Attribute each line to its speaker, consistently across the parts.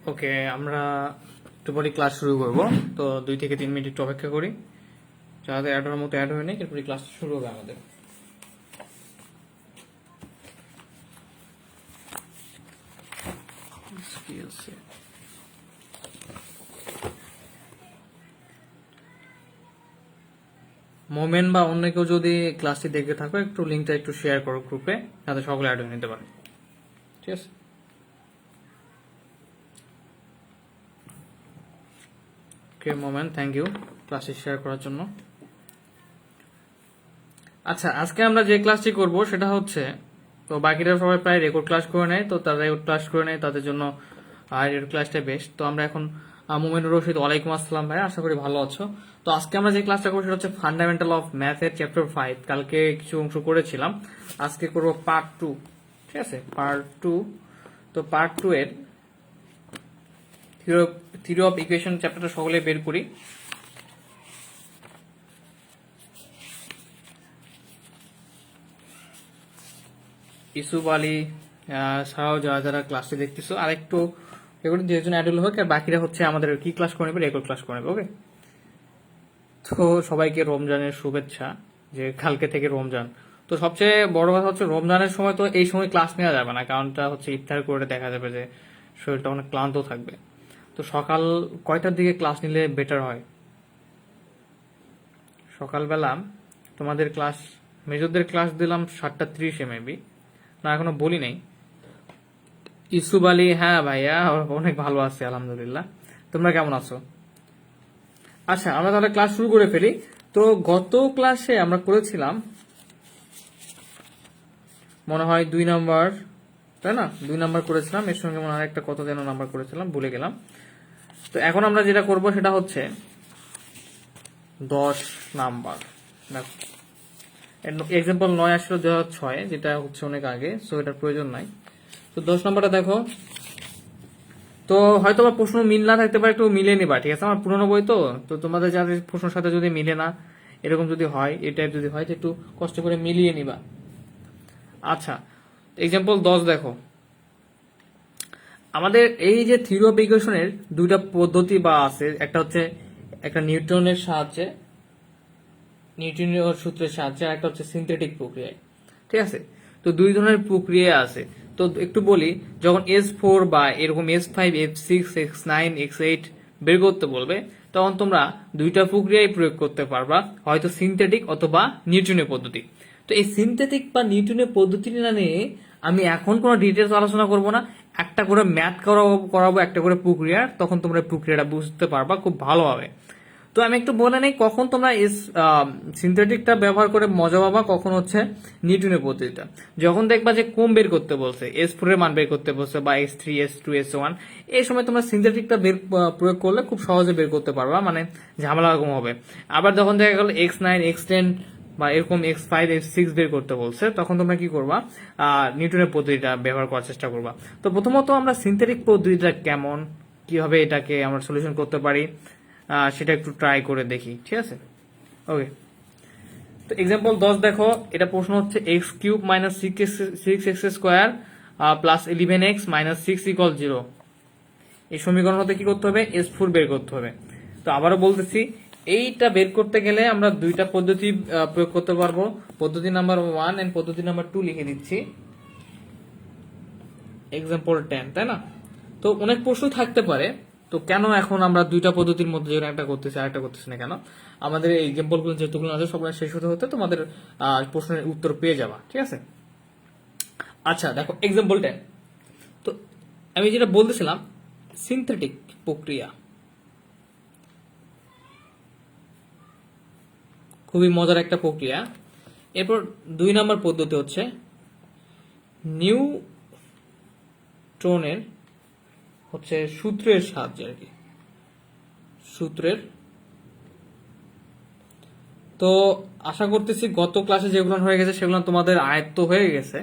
Speaker 1: ওকে, আমরা একটু পরে ক্লাস শুরু করব। তো 2 থেকে 3 মিনিট একটু অপেক্ষা করি, যাতে অ্যাড হওয়ার মতো অ্যাড হয়ে নেই, এরপরে ক্লাস শুরু হবে আমাদের। মোমেন বা অন্য কেউ যদি ক্লাসটি দেখে থাকো, একটু লিঙ্কটা একটু শেয়ার করো গ্রুপে, যাতে সকলে অ্যাড হয়ে নিতে পারে। ঠিক আছে, ওকে মোমেন, থ্যাংক ইউ ক্লাসটি শেয়ার করার জন্য। আচ্ছা, আজকে আমরা যে ক্লাসটি করব সেটা হচ্ছে, তো বাকিরা সবাই প্রায় রেকর্ড ক্লাস করে নেয়, তো তারা রেকর্ড ক্লাস করে নেয়, তাদের জন্য রেকর্ড ক্লাসটা বেস্ট। তো আমরা এখন মোমেনুর রশিদ, ওয়ালাইকুম আসসালাম ভাই, আশা করি ভালো আছো। তো আজকে আমরা যে ক্লাসটা করবো সেটা হচ্ছে ফান্ডামেন্টাল অফ ম্যাথের চ্যাপ্টার 5। কালকে কিছু অংশ করেছিলাম, আজকে করবো পার্ট 2। ঠিক আছে, পার্ট 2। তো পার্ট 2 এর থিওরি অফ ইকুয়েশন চ্যাপ্টারটা সকলে বের করি। ইসুফ আলী ছাড়াও যারা যারা ক্লাসটি দেখতেছো, আরেকটু রেকর্ডিং যেজন অ্যাডুল হোক, আর বাকিরা হচ্ছে আমাদের কি ক্লাস করে নেবে, রেকর্ড ক্লাস করে নেবে। ওকে, তো সবাইকে রমজানের শুভেচ্ছা, যে কালকে থেকে রমজান। তো সবচেয়ে বড় কথা হচ্ছে রমজানের সময় তো এই সময় ক্লাস নেওয়া যাবে না, কারণটা হচ্ছে ইফতার করে দেখা যাবে যে শরীরটা অনেক ক্লান্ত থাকবে। তো সকাল কয়টার দিকে ক্লাস নিলে বেটার হয়? সকালবেলা তোমাদের ক্লাস, মেজরদের ক্লাস দিলাম 7:30 মেবি, না এখনো বলি নাই। ইসুফ আলী, হ্যাঁ ভাইয়া অনেক ভালো আছে আলহামদুলিল্লাহ, তোমরা কেমন আছো? আচ্ছা, আমরা তাহলে ক্লাস শুরু করে ফেলি। তো গত ক্লাসে আমরা করেছিলাম মনে হয় 2 নাম্বার, তাই না? 2 নাম্বার করেছিলাম, এর সঙ্গে মনে হয় একটা কত যেন নাম্বার করেছিলাম, ভুলে গেলাম। তো এখন আমরা যেটা করব সেটা হচ্ছে 10 নাম্বার। এক্সাম্পল 9 আসলো 2006, যেটা হচ্ছে অনেক আগে, সো এটার প্রয়োজন নাই। তো 10 নাম্বারটা দেখো। তো হয়তো বা প্রশ্ন মিল না থাকতে পারে, একটু মিলিয়ে নিবা, ঠিক আছে? আমার পুরোনো বই তো, তো তোমাদের যাদের প্রশ্নের সাথে যদি মিলে না, এরকম যদি হয়, এই টাইপ যদি হয়, তো একটু কষ্ট করে মিলিয়ে নিবা। আচ্ছা, এক্সাম্পল 10 দেখো। আমাদের এই যে থিওরি অফ ইকুয়েশনের দুইটা পদ্ধতি বা আছে, একটা হচ্ছে একটা নিউটনের সাহায্যে, নিউটনীয় সূত্রের সাহায্যে, আর একটা হচ্ছে সিনথেটিক প্রক্রিয়ায়। ঠিক আছে, তো 2 ধরনের প্রক্রিয়া আছে। তো একটু বলি, যখন S4 বা এরকম S5, F6, X9, X8 বের করতে বলবে, তখন তোমরা দুইটা প্রক্রিয়ায় প্রয়োগ করতে পারবা, হয়তো সিনথেটিক অথবা নিউটনীয় পদ্ধতি। তো এই সিনথেটিক বা নিউটনীয় পদ্ধতিটা নিয়ে আমি এখন কোনো ডিটেলস আলোচনা করব না, একটা করে ম্যাথ করাবো, একটা করে প্রক্রিয়া, তখন তোমরা প্রক্রিয়াটা বুঝতে পারবা খুব ভালোভাবে। তো আমি একটু বলে নেই, কখন তোমরা সিনথেটিকটা ব্যবহার করে মজা পাবা, কখন হচ্ছে নিউটনের পদ্ধতিটা। যখন দেখবা যে কম বের করতে বলছে, S4 এর মান বের করতে বলছে, বা S3, S2, S1, এই সময় তোমরা সিনথেটিকটা প্রয়োগ করলে খুব সহজে বের করতে পারবা, মানে ঝামেলা কম হবে। আবার যখন দেখা গেল X9, X10 বা এরকম X5, X6 বের করতে বলছে, তখন তোমরা কি করবা, নিউটনের পদ্ধতিটা ব্যবহার করার চেষ্টা করবা। তো প্রথমত আমরা সিনথেটিক পদ্ধতিটা কেমন, কিভাবে এটাকে আমরা সলিউশন করতে পারি, সেটা একটু ট্রাই করে দেখি, ঠিক আছে? ওকে, তো এক্সাম্পল 10 দেখো। এটা প্রশ্ন হচ্ছে x³ - 6x² প্লাস 11x - 6 = 0। এই সমীকরণ হতে কি করতে হবে? S4 বের করতে হবে। তো আবারও বলতেছি, এইটা বের করতে গেলে আমরা দুইটা পদ্ধতি প্রয়োগ করতে পারবো, পদ্ধতি নাম্বার 1 এন্ড পদ্ধতি নাম্বার 2 লিখে দিচ্ছি। এক্সাম্পল 10, তাই না? তো অনেক প্রশ্ন থাকতে পারে, তো কেন এখন আমরা দুইটা পদ্ধতির মধ্যে যেন একটা করতেছি আর একটা করতেছি না কেন? আমাদের এই এক্সাম্পলগুলো যেগুলো আছে সবগুলো শেষ হতে হতে তোমাদের প্রশ্নের উত্তর পেয়ে যাবা, ঠিক আছে? আচ্ছা দেখো, এক্সাম্পল 10। তো আমি যেটা বলতেছিলাম, সিনথেটিক প্রক্রিয়া খুবই মজার একটা প্রক্রিয়া। এরপর 2 নম্বর পদ্ধতি হচ্ছে নিউটনের হচ্ছে সূত্রের সাহায্যে, আর কি সূত্রের। তো আশা করতেছি গত ক্লাসে যেগুলো হয়ে গেছে সেগুলো তোমাদের আয়ত্ত হয়ে গেছে,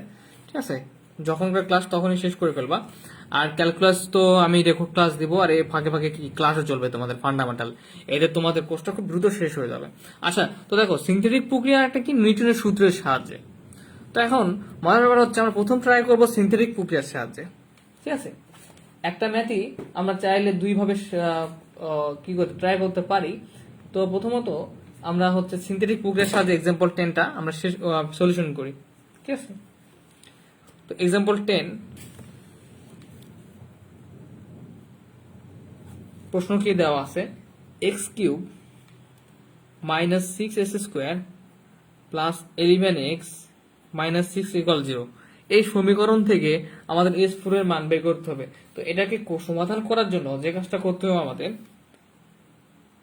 Speaker 1: ঠিক আছে? যখনকার ক্লাস তখনই শেষ করে ফেলবা। আর ক্যালকুলাস তো আমি রেকর্ড ক্লাস দিব, আর এই ফাঁকে ফাঁকে কি ক্লাসও চলবে তোমাদের ফান্ডামেন্টাল, এদের তোমাদের কোর্সটা খুব দ্রুত শেষ হয়ে যাবে। আচ্ছা, তো দেখো সিনথেটিক প্রক্রিয়া একটা কি, নিউটনের সূত্রের সাহায্যে। তো এখন মজার ব্যাপার হচ্ছে আমরা প্রথম ট্রাই করবো সিনথেটিক প্রক্রিয়ার সাহায্যে, ঠিক আছে? একটা ম্যাথই আমরা চাইলে দুইভাবে কি করতে ট্রাই করতে পারি। তো প্রথমত আমরা হচ্ছে সিনথেটিক প্রক্রিয়ার সাহায্যে এক্সাম্পল 10টা আমরা সলিউশন করি। ঠিক আছে, তো এক্সাম্পল 10 প্রশ্ন কি দেওয়া আছে, x cube minus 6x square plus 11x minus 6 equal 0, এই সমীকরণ থেকে আমাদের S4 এর মান বের করতে হবে। তো এটাকে সমাধান করার জন্য যে কাজটা করতে হবে আমাদের,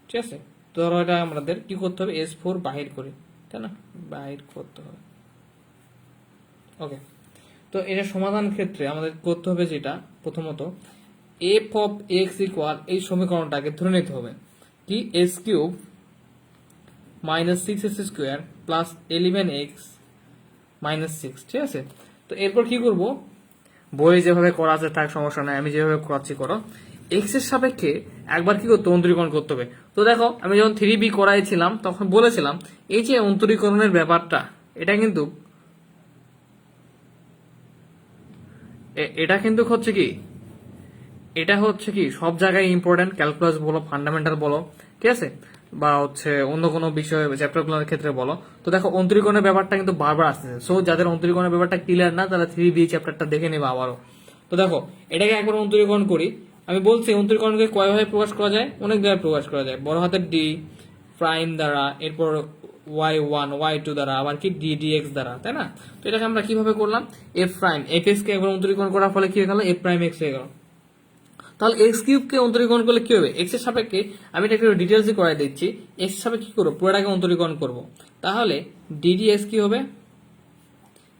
Speaker 1: ঠিক আছে, তো ধরো এটা আমাদের কি করতে হবে, S4 বাহির করি, তাই না, বাহির করতে হবে। ওকে, তো এটা সমাধান ক্ষেত্রে আমাদের করতে হবে যেটা, প্রথমত এফ অফ এক্স ইকুয়াল এই সমীকরণটাকে ধরে নিতে হবে কি, S cube minus 6x square plus 11x minus 6। ঠিক আছে, তো এরপর কি করব, বই যেভাবে করা আছে থাক, সমস্যা নাই, আমি যেভাবে করাচ্ছি করো। এক্স এর সাপেক্ষে একবার কি করতে, অন্তরীকরণ করতে হবে। তো দেখো আমি যখন 3b করাইছিলাম তখন বলেছিলাম এই যে অন্তরীকরণের ব্যাপারটা, এটা কিন্তু এটা কিন্তু হচ্ছে কি, এটা হচ্ছে কি সব জায়গায় ইম্পর্টেন্ট, ক্যালকুলাস বলো, ফান্ডামেন্টাল বলো, ঠিক আছে, বা হচ্ছে অন্য কোনো বিষয় চ্যাপ্টারগুলোর ক্ষেত্রে বলো। তো দেখো অন্তরীকরণের ব্যাপারটা কিন্তু বারবার আসতেছে। সো যাদের অন্তরীকরণের ব্যাপারটা ক্লিয়ার না তারা 3b চ্যাপ্টারটা দেখে নেবে আবারও। তো দেখো এটাকে একবার অন্তরীকরণ করি। আমি বলছি অন্তরীকরণকে কয়ভাবে প্রকাশ করা যায়, অনেকভাবে প্রকাশ করা যায়, বড় হাতের ডি প্রাইম দ্বারা, এরপর y1 y2 দ্বারা, আবার কি ddx দ্বারা, তাই না। তো এটাকে আমরা কিভাবে করলাম, এফ প্রাইম এফ এক্স কে একবার অন্তরীকরণ করার ফলে কি হয়ে গেল, এফ প্রাইম এক্স হয়ে গেল। তাহলে এক্স কিউবকে অন্তরীকরণ করলে কি হবে, এক্স এর সাপেক্ষে আমি এটা একটু ডিটেলসে করাই দিচ্ছি। এক্স এর সাপেক্ষে কি করবো, পুরোটাকে অন্তরীকরণ করব। তাহলে ডিডি এক্স কি হবে,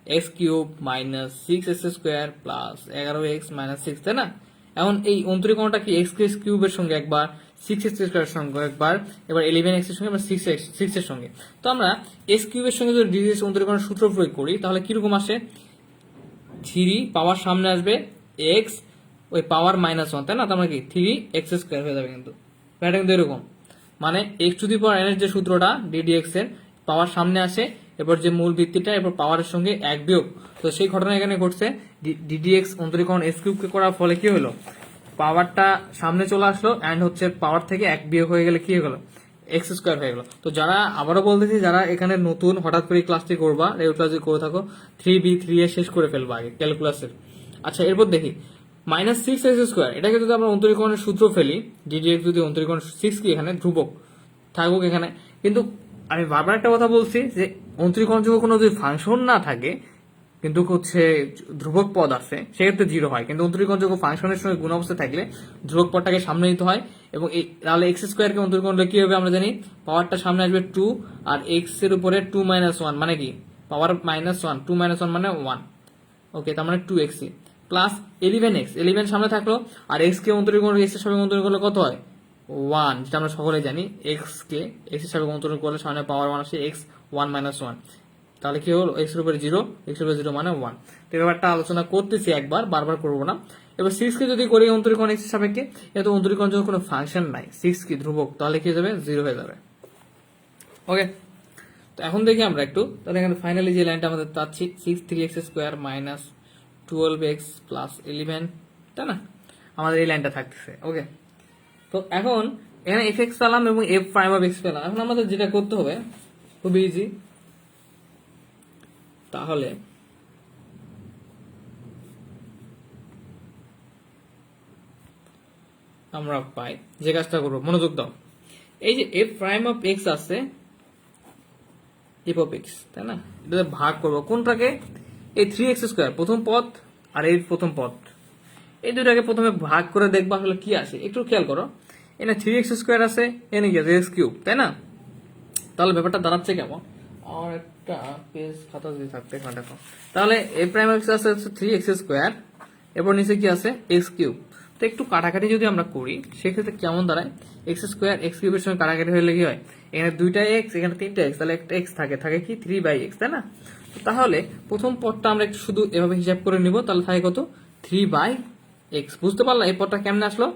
Speaker 1: x cube minus 6x square plus 11x minus 6, তাই না। এখন এই অন্তরীকরণটা কি, এক্স কিউবের সঙ্গে একবার, 6x স্কোয়ারের সঙ্গে একবার, এবার 11x এর সঙ্গে, এবার 6 এর সঙ্গে। তো আমরা এক্স কিউবের সঙ্গে যদি ডিডি এক্স অন্তরীকরণ সূত্র প্রয়োগ করি তাহলে কিরকম আসে, 3 পাওয়ার সামনে আসবে x, ওই পাওয়ার -1, তাই না, তার মানে কি 3x স্কোয়ার হয়ে যাবে। কিন্তু এটা কিন্তু এরকম, মানে x to the power n এর যে সূত্রটা ddx এর, পাওয়ার সামনে আসে, এবার যে মূল ভিত্তিটা এবার পাওয়ারের সঙ্গে 1 বিয়োগ। তো সেই ঘটনা এখানে ঘটছে, ddx অন্তরীকরণ s কিউবকে করার ফলে কি হলো, পাওয়ারটা সামনে চলে আসলো, এন্ড হচ্ছে পাওয়ার থেকে 1 বিয়োগ হয়ে গেলে কি হয়ে গেল, এক্স স্কোয়ার হয়ে গেল। তো যারা, আবারও বলতেছি, যারা এখানে নতুন হঠাৎ করে ক্লাসটি করবা, রেগুলার ক্লাস করে থাকো, 3b3 এ শেষ করে ফেলবা আগে ক্যালকুলাসের। আচ্ছা, এরপর দেখি -6x স্কোয়ার, এটাকে যদি আমরা অন্তরীকরণের সূত্র ফেলি, ddx যদি অন্তরীকরণ 6 কি এখানে ধ্রুবক থাকুক এখানে, কিন্তু আমি বারবার একটা কথা বলছি যে অন্তরীকরণ যখন কোনো যদি ফাংশন না থাকে কিন্তু হচ্ছে ধ্রুবক পদ আছে, সেক্ষেত্রে 0 হয়। কিন্তু অন্তরীকরণ যখন ফাংশনের সঙ্গে গুণ অবস্থা থাকলে ধ্রুবক পদটাকে সামনে নিতে হয়। এবং তাহলে এক্স স্কোয়ারকে অন্তরীকরণ করলে কি হবে, আমরা জানি পাওয়ারটা সামনে আসবে 2, আর এক্স এর উপরে 2 - 1 মানে কি পাওয়ার -1, 2 - 1 মানে 1। ওকে, তার মানে 2x প্লাস 11x, 11 সামনে থাকলো, আর x কে অন্তরীকরণ, x এর সাপেক্ষে অন্তরীকরণ করলে কত হয়, 1, যেটা আমরা সকলে জানি। x কে x এর সাপেক্ষে অন্তরীকরণ করলে সামনে পাওয়ার 1 আসে, x 1 - 1, তাহলে কি হলো, x এর উপরে 0, x এর উপরে 0 মানে 1। তো এই ব্যাপারটা আলোচনা করতেছি একবার, বারবার করবো না। এবার 6 কে যদি করি অন্তরীকরণ x এর সাপেক্ষে, এত অন্তরীকরণ যখন কোনো ফাংশন নাই, 6 কি ধ্রুবক, তাহলে কি হয়ে যাবে, 0 হয়ে যাবে। ওকে, তো এখন দেখি আমরা একটু, তাহলে এখানে ফাইনালি যে লাইনটা আমাদের পাচ্ছি, 6 3x square minus 12x plus 11, তাই না, আমাদের এই লাইনটা থাকতেছে। ওকে, তো এখন এখানে এফ এক্স পেলাম এবং এফ প্রাইম অফ এক্স পেলাম। এখন আমাদের যেটা করতে হবে খুবই ইজি, তাহলে আমরা পাই যে কাজটা করবো, মনোযোগ দাও। এই যে এফ প্রাইম অফ এক্স আছে, এফ অফ এক্স, তাই না, এটা ভাগ করবো কোনটাকে, এই 3x স্কোয়ার প্রথম পদ আর এই প্রথম পদ, এই দুটাকে প্রথমে ভাগ করে দেখবো আসলে কি আসে। একটু খেয়াল করো, এখানে 3x স্কোয়ার আছে, এনে কি আছে, এক্স কিউব, তাই না। তাহলে ব্যাপারটা দাঁড়াচ্ছে কেমন, আমার একটা পেজ খাতা যদি থাকতে, এখানে দেখো, তাহলে এ প্রাইম এক্স আছে 3x স্কোয়ার, এরপর নিচে কি আছে, এক্স কিউব। তো একটু কাটাকাটি যদি আমরা করি সেক্ষেত্রে কেমন দাঁড়ায়, এক্স স্কোয়ার এক্স কিউবের সঙ্গে কাটাকাটি হলে কি হয়, এখানে 2টা এক্স, এখানে 3টা এক্স, তাহলে একটা এক্স থাকে কি 3/x, তাই না। তাহলে প্রথম পদটা আমরা একটু শুধু এভাবে হিসাব করে নিব, তাহলে থাকে কত, 3/x। বুঝতে পারলাম এই পদটা কেমনে আসলো,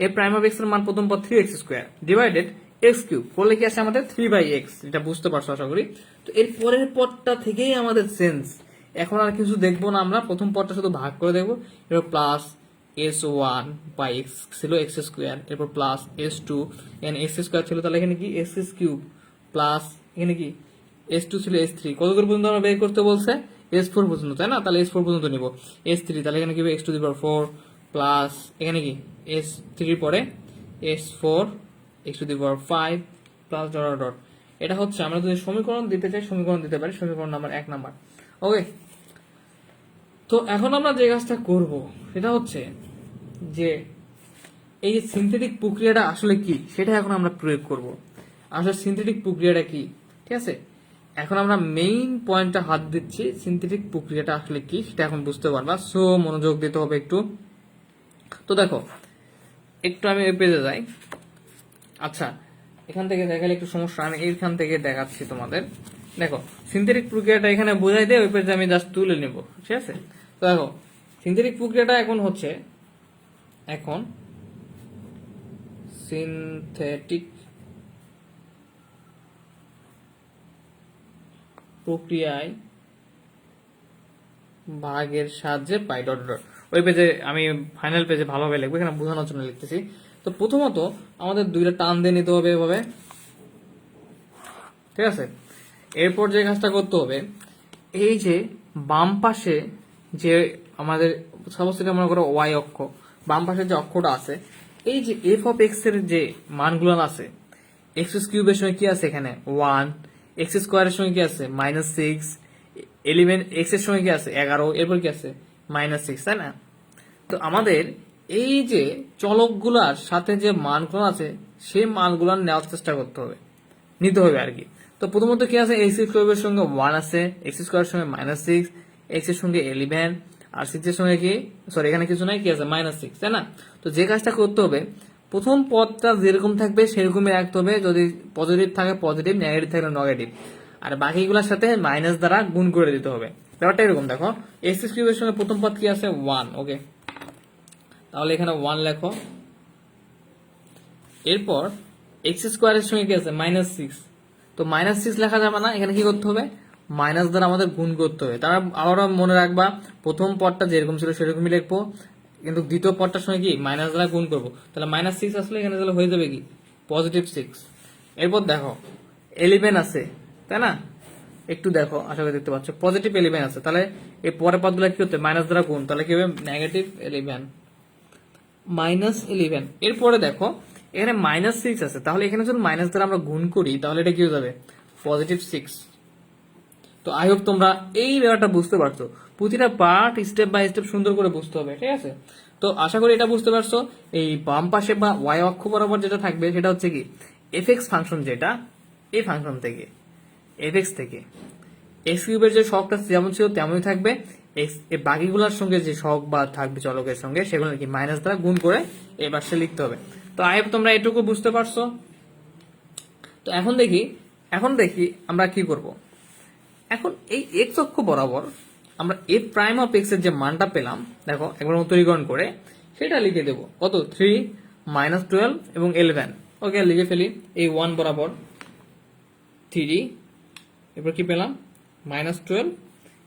Speaker 1: এ প্রাইম অফ এক্স এর মান প্রথম পদ 3x square divided x cube করলে কি আসে আমাদের 3/x, এটা বুঝতে পারছো আশা করি। তো এর পরের পদটা থেকেই আমাদের সেন্স, এখন আর কিছু দেখবো না আমরা, প্রথম পদটা শুধু ভাগ করে দেখবো, এবার প্লাস s1 বা x ছিল x স্কোয়ার, এরপর প্লাস s2, এখানে x স্কোয়ার ছিল, তাহলে এখানে কি x কিউব প্লাস এখানে কি s2 ছিল s3, কত করে পর্যন্ত আমরা বের করতে বলছে? s4 পর্যন্ত, তাই না? তাহলে s4 পর্যন্ত নিব, s3, তাহলে এখানে কি x to the power 4 plus এখানে কি s3 পরে s4 x to the power 5 plus dot dot. এটা হচ্ছে আমরা যদি সমীকরণ দিতে চাই সমীকরণ দিতে পারি, সমীকরণ নাম্বার 1 নাম্বার। ওকে, তো এখন আমরা যে কাজটা করব সেটা হচ্ছে যে এই সিনথেটিক প্রক্রিয়াটা আসলে কি সেটা এখন আমরা প্রয়োগ করব। আসলে সিনথেটিক প্রক্রিয়াটা কি, ঠিক আছে? এখন আমরা মেইন পয়েন্টটা হাত দিচ্ছি, সিনথেটিক প্রক্রিয়াটা আসলে কি সেটা এখন বুঝতে পারবা। সো মনোযোগ দিতে হবে একটু। তো দেখো, একটু আমি ওই পেজে যাই। আচ্ছা, এখান থেকে দেখালে একটু সমস্যা, আমি এইখান থেকে দেখাচ্ছি তোমাদের। দেখো, সিনথেটিক প্রক্রিয়াটা এখানে বোঝাই দিয়ে ওই পেজে আমি জাস্ট তুলে নেব, ঠিক আছে? তো দেখো, সিনথেটিক প্রক্রিয়াটা এখন হচ্ছে, এখন সিনথেটিক প্রক্রিয়ায় ভাগের সাহায্যে পাই ডট ডট। ওই পেজে আমি ফাইনাল পেজে ভালোভাবে লিখবো, এখানে বোঝানোর জন্য লিখতেছি। তো প্রথমত আমাদের দুইটা টান দিয়ে নিতে হবে এভাবে, ঠিক আছে? এরপর যে কাজটা করতে হবে, এই যে বাম পাশে যে আমাদের সাপোজ এটা মনে করো ওয়াই অক্ষ, বাম পাশে যে অক্ষটা আছে, এই যে এফ অফ এক্স এর যে মানগুলো আছে, এক্স কিউবের সঙ্গে কি আছে এখানে 1, এক্স স্কোয়ারের সঙ্গে কি আছে -6, 11 এক্স এর সঙ্গে কি আছে 11, এরপর কি আছে -6, তাই না? তো আমাদের এই যে চলকগুলার সাথে যে মানগুলো আছে সেই মানগুলো নেওয়ার চেষ্টা করতে হবে, নিতে হবে আর কি। তো প্রথমত কি আছে, এক্স কিউবের সঙ্গে 1 আছে, এক্স স্কোয়ারের সঙ্গে -6, এক্স এর সঙ্গে 11, আর 6 এর সঙ্গে কি, সরি এখানে কিছু নাই, কি আছে -6, তাই না? তো যে কাজটা করতে হবে, প্রথম পদটা যেরকম থাকবে সেরকমই রাখতে হবে, যদি পজিটিভ থাকে পজিটিভ, নেগেটিভ থাকলে নেগেটিভ, আর বাকিগুলোর সাথে মাইনাস দ্বারা গুণ করে দিতে হবে। ব্যাপারটা এরকম, দেখো এক্স কিউবের সঙ্গে প্রথম পদ কি আছে 1, ওকে, তাহলে এখানে 1 লেখো। এরপর এক্স স্কোয়ারের সঙ্গে কি আছে -6, তো -6 লেখা যাবে না, এখানে কি করতে হবে, মাইনাস দ্বারা আমাদের গুণ করতে হবে। তারা আবারও মনে রাখবা, প্রথম পদটা যেরকম ছিল সেরকমই লিখবো, কিন্তু দ্বিতীয় পদটার সঙ্গে কি মাইনাস দ্বারা গুণ করবো, তাহলে -6 আসলে এখানে তাহলে হয়ে যাবে কি +6। এরপর দেখো 11 আছে, তাই না? একটু দেখো, আশা করি দেখতে পাচ্ছ +11 আছে, তাহলে এই পরের পদগুলো কি হচ্ছে মাইনাস দ্বারা গুণ, তাহলে কি হবে -11 -11। এরপরে দেখো এখানে -6 আছে, তাহলে এখানে যদি মাইনাস দ্বারা আমরা গুণ করি তাহলে এটা কি হয়ে যাবে +6। তো আই হোপ তোমরা এই ব্যাপারটা বুঝতে পারছো, প্রতিটা পার্ট স্টেপ বাই স্টেপ সুন্দর করে বুঝতে হবে, ঠিক আছে? তো আশা করি এটা বুঝতে পারছো। এই বাম পাশে বা ওয়াই অক্ষ বরাবর যেটা থাকবে সেটা হচ্ছে কি এফএক্স ফাংশন, যেটা এই ফাংশন থেকে এফএক্স থেকে এক্স কিউবের যে শখটা যেমন ছিল তেমনই থাকবে, এক্স এর বাকিগুলোর সঙ্গে যে শখ বা থাকবে চলকের সঙ্গে সেগুলো কি মাইনাস দ্বারা গুণ করে এবার সে লিখতে হবে। তো আই হোপ তোমরা এটুকু বুঝতে পারছো। তো এখন দেখি আমরা কি করব। এখন এই এক্স অক্ষ বরাবর আমরা এফ প্রাইম অফ এক্স এর যে মানটা পেলাম, দেখো একবার উত্তরীকরণ করে সেটা লিখে দেবো, কত 3, -12 এবং 11। ওকে, লিখে ফেলি। এই 1 বরাবর 3, এরপর কি পেলাম -12,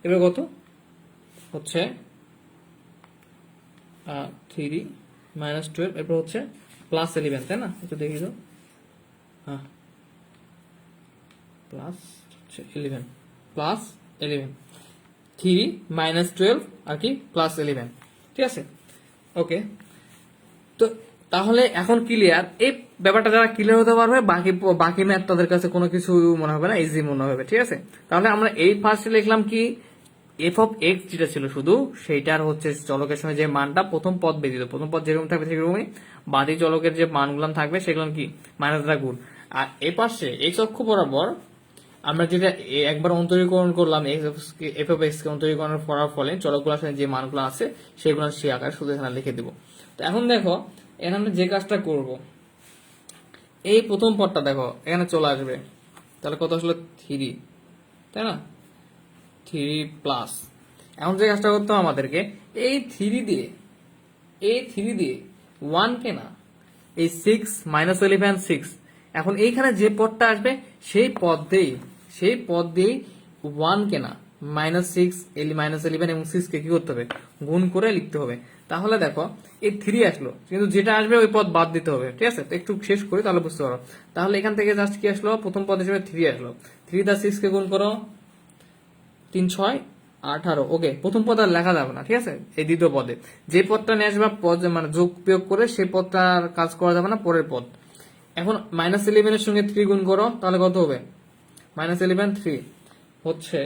Speaker 1: এবার কত হচ্ছে 3 -12, এরপর হচ্ছে +11, তাই না? একটু দেখি তো, হ্যাঁ +11 3 -12 আর কি +11, ঠিক আছে? ওকে, তো তাহলে এখন ক্লিয়ার। এই ব্যাপারটা যারা ক্লিয়ার হতে পারবে, বাকি ম্যাথ তাদের কাছে কোনো কিছু মনে হবে না, ইজি মনে হবে, ঠিক আছে? তাহলে আমরা এই ফার্স্টে লিখলাম কি এফ অফ এক্স যেটা ছিল শুধু সেইটার হচ্ছে চলকের সঙ্গে যে মানটা প্রথম পদ ব্যতীত, প্রথম পদ যেরকম থাকবে সেরকমই বাকি চলকের যে মানগুলো থাকবে সেগুলো কি মাইনাস দ্বারা গুণ। আর এই পাশে এক্স অক্ষ বরাবর আমরা যেটা একবার অন্তরীকরণ করলাম, এফ অফ এক্স কে অন্তরীকরণ করার ফলে চলকগুলোর সাথে যে মানগুলো আছে সেগুলো সেই আকারে শুধু এখানে লিখে দিব। তো এখন দেখো এখানে যে কাজটা করব, এই প্রথম পদটা দেখো এখানে চলে আসবে, তাহলে কত আসলে 3, তাই না? 3+, এখন যে কাজটা করতে হবে আমাদেরকে এই 3 দিয়ে 1 কে না, এই 6 -11 6, এখন এইখানে যে পদটা আসবে সেই পদ দিয়েই 1 কে না -6 -11 এবং 6 কে কি করতে হবে গুণ করে লিখতে হবে। তাহলে দেখো এই 3 আসলো, কিন্তু যেটা আসবে ওই পদ বাদ দিতে হবে। ঠিক আছে, তো একটু শেষ করি তাহলে বুঝতে পারো। তাহলে এখান থেকে জাস্ট কি আসলো, প্রথম পদ হিসেবে 3 আসলো। 3 দা 6 কে গুণ করো, 3 6 18। ওকে, প্রথম পদ আর লেখা যাবে না। ঠিক আছে, এই দ্বিতীয় পদে যে পদটা নিয়ে আসবে পদ মানে যোগ বিয়োগ করে সেই পদটার কাজ করা যাবে না, পরের পদ। এখন -11 এর সঙ্গে 3 গুণ করো, তাহলে কত হবে? -11 3 হচ্ছে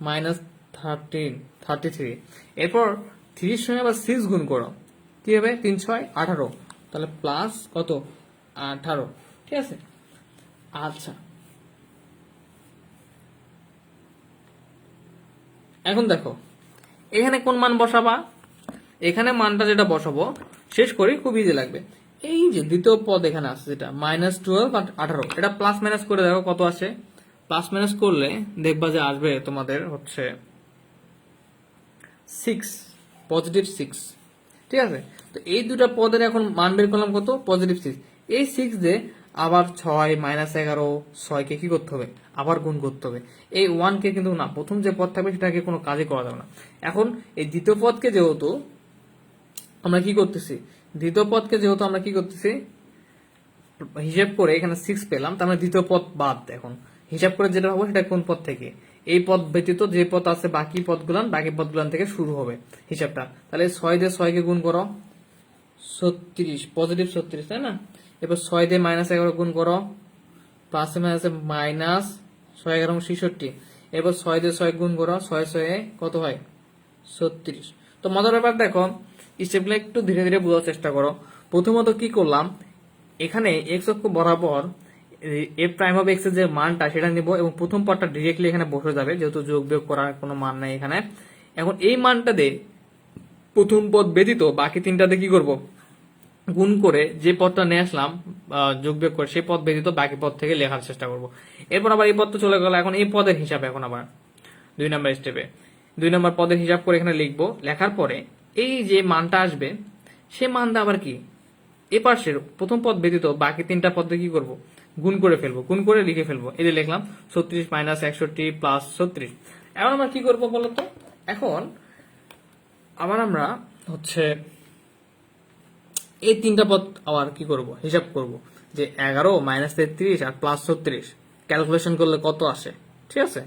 Speaker 1: -33। এরপর 3 এর সঙ্গে আবার 6 গুণ করো, কি হবে? 3 6 18, তাহলে প্লাস কত? 18। ঠিক আছে, আচ্ছা এখন দেখো এখানে কোন মান বসাবা? এখানে মানটা যেটা বসাবো, শেষ করি, খুব ইজি লাগবে। এই যে দ্বিতীয় পদ এখানে আছে যেটা -12 আর 18, এটা প্লাস মাইনাস করে দেখো কত আসে। প্লাস মাইনাস করলে দেখবা যে আসবে তোমাদের হচ্ছে 6, +6। ঠিক আছে, তো এই দুটা পদের এখন মান বের করলাম কত? +6। এই 6 দিয়ে আবার 6 -11 6 কে কি করতে হবে? আবার গুণ করতে হবে। এই 1 কে কিন্তু না, প্রথম যে পদ থাকবে সেটাকে কোনো কাজে করা যাবে না। এখন এই দ্বিতীয় পদকে যেহেতু আমরা কি করতেছি, হিসাব করে এখানে 6 পেলাম, তার মানে দ্বিতীয় পদ বাদ। এখন হিসাব করে যেটা হবে সেটা কোন পদ থেকে? এই পদ ব্যতীত যে পদ আছে বাকি পদগুলান থেকে শুরু হবে হিসাবটা। তাহলে 6 দিয়ে 6 কে গুণ করো, 36, +36, তাই না? এবার 6 দিয়ে -11 গুণ করো, প্লাসে মাইনাসে মাইনাস 6 11 66। এবার 6 দিয়ে 6 গুণ করো, 6 6 কত হয়? 36। তো মজার ব্যাপার দেখো, স্টেপগুলো একটু ধীরে ধীরে বোঝার চেষ্টা করো। প্রথমত কি করলাম, এখানে এক্স অক্ষ বরাবর এফ প্রাইম অফ এক্স এর যে মানটা সেটা নিব, এবং প্রথম পদটা ডিরেক্টলি এখানে বসে যাবে, যেহেতু যোগ বিয়োগ করার কোনো মান নাই এখানে। এখন এই মানটা দিয়ে প্রথম পদ ব্যতীত বাকি তিনটাতে কি করব? গুণ করে যে পদটা নিয়ে আসলাম যোগ বিয়োগ করে, সেই পদ ব্যতীত বাকি পদ থেকে লেখার চেষ্টা করব। এরপর আবার এই পদ তো চলে গেল, এখন এই পদের হিসাব এখন আবার 2 নম্বর স্টেপে 2 নম্বর পদের হিসাব করে এখানে লিখবো। লেখার পরে এই যে মানটা আসবে সে মানটা আবার কি এ পাশের প্রথম পদ ব্যতীত বাকি তিনটা পদে কি করব? গুণ করে ফেলবো, গুণ করে লিখে ফেলবো। এই যে লিখলাম 36 -61 +36। এখন আমরা কি করবো বলতো? এখন আবার আমরা হচ্ছে এই তিনটা পদ আবার কি করব? হিসাব করব যে 11 -33 আর +36 ক্যালকুলেশন করলে কত আসে। ঠিক আছে,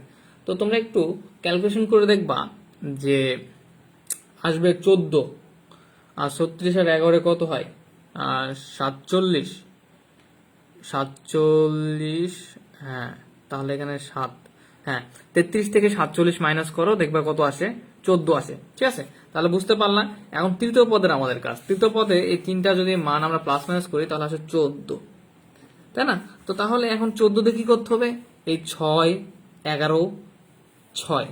Speaker 1: তো তোমরা একটু ক্যালকুলেশন করে দেখবা যে আসবে 14, আর 36 আর 11 কত হয়? আর 47, 47, হ্যাঁ, তাহলে এখানে 7, হ্যাঁ 33 থেকে 47 মাইনাস করো, দেখবা কত আসে? 14 আসে। ঠিক আছে, তাহলে বুঝতে পারলাম। এখন তৃতীয় পদের আমাদের কাজ, তৃতীয় পদে এই তিনটা যদি মান আমরা প্লাস মাইনাস করি তাহলে আসে 14, তাই না? তো তাহলে এখন 14 দিয়ে কি করতে হবে? এই 6 11 6,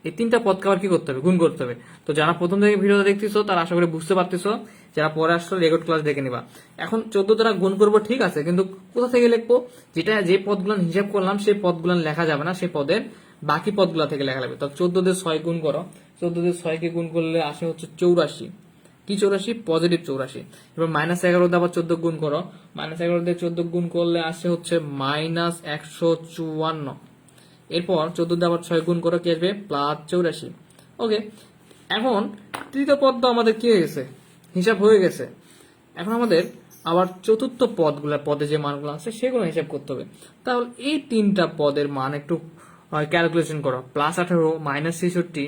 Speaker 1: এই তিনটা পদকে আবার কি করতে হবে? গুণ করতে হবে। তো যারা প্রথম থেকে ভিডিওটা দেখতেছো তারা আশা করি বুঝতে পারতেছো, যারা পরে আসলে রেকর্ড ক্লাস দেখে নিবা। এখন 14 দ্বারা গুণ করবো, ঠিক আছে, কিন্তু কোথা থেকে লিখবো? যে পদগুলো হিসাব করলাম সেই পদগুলো লেখা যাবে না, সেই পদের বাকি পদগুলো থেকে লেখা লাগবে। তো 14 দিয়ে 6 গুণ করো, 14 দিয়ে 6 কে গুণ করলে আসে হচ্ছে 84। কি 84? +84। এবার -11 দিয়ে আবার 14 গুণ করো, -11 দিয়ে 14 গুণ করলে আসে হচ্ছে -154। এরপর 14 দিয়ে আবার 6 গুণ করে কি আসবে? +84। ওকে, এখন তৃতীয় পদ তো আমাদের কি হয়ে গেছে? হিসাব হয়ে গেছে। এখন আমাদের আবার চতুর্থ পদে যে মানগুলো আছে সেগুলো হিসাব করতে হবে। তাহলে এই তিনটা পদের মান একটু ক্যালকুলেশন করো। +18 -66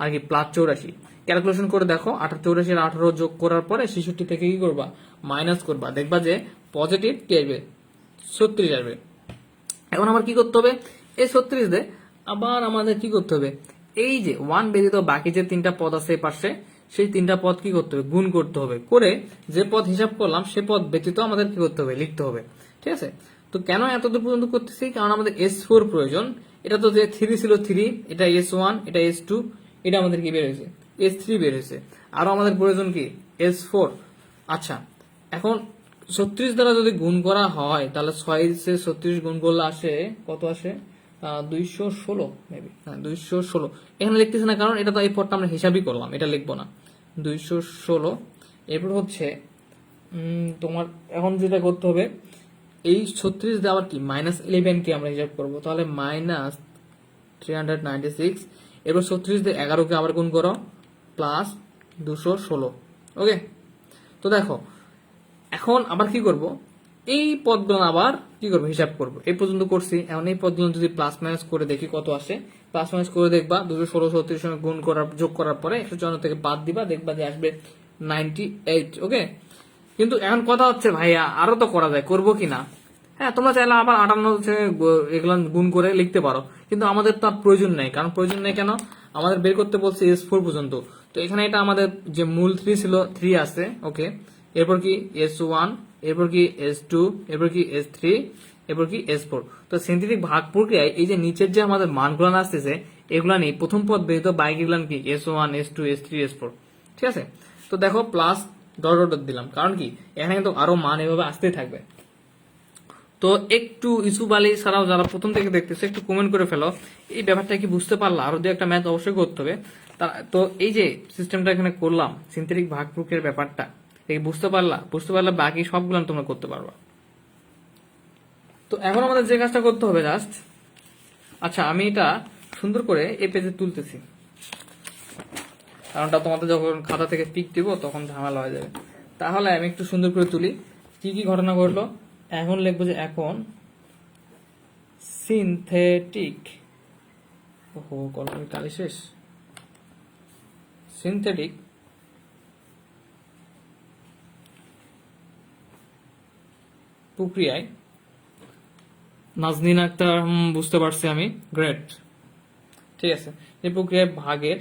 Speaker 1: আর কি +84 ক্যালকুলেশন করে দেখো। 84 আর 18 যোগ করার পরে 66 থেকে কি করবা? মাইনাস করবা, দেখবা যে পজিটিভ কি আসবে? 36 আসবে। এখন আমার কি করতে হবে? এই 36 দিয়ে আবার আমাদের কি করতে হবে? এই যে 1 ব্যতীত বাকি যে তিনটা পদ আছে এই পাশে, সেই তিনটা পদ কি করতে হবে? গুণ করতে হবে। করে যে পদ হিসাব করলাম সে পদ ব্যতীত আমাদের কি করতে হবে? লিখতে হবে। ঠিক আছে, তো কেন এতদূর পর্যন্ত করতেছি? কারণ আমাদের S4 প্রয়োজন। এটা তো যে 3 ছিল 3, এটা S1, এটা S2, এটা আমাদের কি বের হয়েছে? S3 বের হয়েছে। আরো আমাদের প্রয়োজন কি? S4। আচ্ছা, এখন 36 দ্বারা যদি গুণ করা হয় তাহলে 6 সে 36 গুণ করলে আসে কত? আসে 216 মেবি, হ্যাঁ 216। এখানে লিখতেছি না কারণ এটা তো এই পদটা আমরা হিসাবই করলাম, এটা লিখবো না। 216। এরপর হচ্ছে তোমার এখন যেটা করতে হবে, এই 36 দিয়ে আবার কি -11 কে আমরা হিসাব করব, তাহলে -396। এরপর 36 দিয়ে 11 কে আবার গুণ করো, +216। ওকে, তো দেখো এখন আবার কি করব, এই পদগুলো আবার কি করবো হিসাব করব। এই পর্যন্ত করছি, এখন এই পদগুলো যদি প্লাস মাইনাস করে দেখি কত আসে, প্লাস মাইনাস করে দেখবা 216 সঙ্গে গুণ করার যোগ করার পরে 154 থেকে বাদ দিবা, দেখবা যে আসবে 98। ওকে, কিন্তু এখন কথা হচ্ছে ভাইয়া আরো তো করা যায়, করবো কিনা? হ্যাঁ, তোমরা চাইলে আবার 58 থেকে এগুলো গুণ করে লিখতে পারো, কিন্তু আমাদের তার প্রয়োজন নেই। কারণ প্রয়োজন নেই কেন, আমাদের বের করতে বলছে S4 পর্যন্ত। তো এখানে এটা আমাদের যে মূল 3 ছিল 3 আছে। ওকে, এরপর কি S1, এরপর কি S2, এরপর কি S3, এরপর কি S4। তো সিন্থেটিক ভাগ প্রক্রিয়ায় এই যে নিচের যে আমাদের মানগুলো আসতেছে এগুলা নেই, প্রথম পদ বেরিত বাইক এগুলান কি S1, S2, S3, S4। ঠিক আছে, তো দেখো প্লাস ডট ডট দিলাম, কারণ কি এখানে কিন্তু আরো মান এভাবে আসতেই থাকবে। তো একটু ইসুফ আলী ছাড়াও যারা প্রথম থেকে দেখতেছে একটু কমেন্ট করে ফেলো, এই ব্যাপারটা কি বুঝতে পারলা? আরো দু একটা ম্যাথ অবশ্যই করতে হবে। তো এই যে সিস্টেমটা এখানে করলাম, সিনথেটিক ভাগ প্রক্রিয়ার ব্যাপারটা এই বুঝতে পারলা? বুঝতে পারলে বাকি সবগুলো তোমরা করতে পারবা। তো এখন আমাদের যে কাজটা করতে হবে জাস্ট, আচ্ছা আমি এটা সুন্দর করে এই পেজে তুলতেছি, কারণটা তোমাদের যখন খাতা থেকে পিক দিব তখন ঝামেলা হয়ে যাবে। তাহলে আমি একটু সুন্দর করে তুলি, কি কি ঘটনা ঘটলো। এখন লিখবো যে এখন সিনথেটিক, ওহো কলমের কালি শেষ, সিনথেটিক প্রক্রিয়ায় নাজনীন আক্তার, বুঝতে পারছি আমি, গ্রেট। ঠিক আছে, এই প্রক্রিয়ায় ভাগের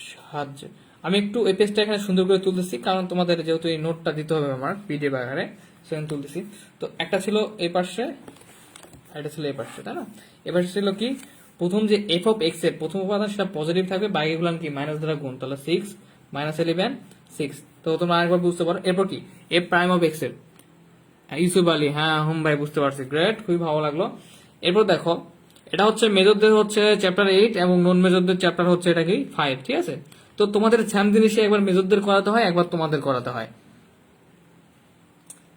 Speaker 1: সাহায্যে আমি একটু এই পেজটা এখানে সুন্দর করে তুলতেছি, কারণ তোমাদের যেহেতু এই নোটটা দিতে হবে আমার পিডিএফ আকারে, সেখানে তুলতেছি। তো একটা ছিল এই পাশে, এটা ছিল এই পাশে, তাই না? এ পাশে ছিল কি, প্রথম যে এফ অফ এক্স এর প্রথম উপাদান সেটা পজিটিভ থাকবে, বাকিগুলো কি মাইনাস দ্বারা গুণ, তাহলে 6 - 11 6। তো তোমরা আরেকবার বুঝতে পারো। এরপর কি এফ প্রাইম অফ এক্স এর, ইউসুফ আলী, হ্যাঁ হুম ভাই বুঝতে পারছি, গ্রেট, খুবই ভালো লাগলো। এরপর দেখো এটা হচ্ছে মেজরদের হচ্ছে চ্যাপ্টার 8 এবং নন মেজরদের চ্যাপ্টার হচ্ছে এটা কি 5। ঠিক আছে, তো তোমাদের স্যাম জিনিসে একবার মেজরদের করাতে হয়, একবার তোমাদের করাতে হয়।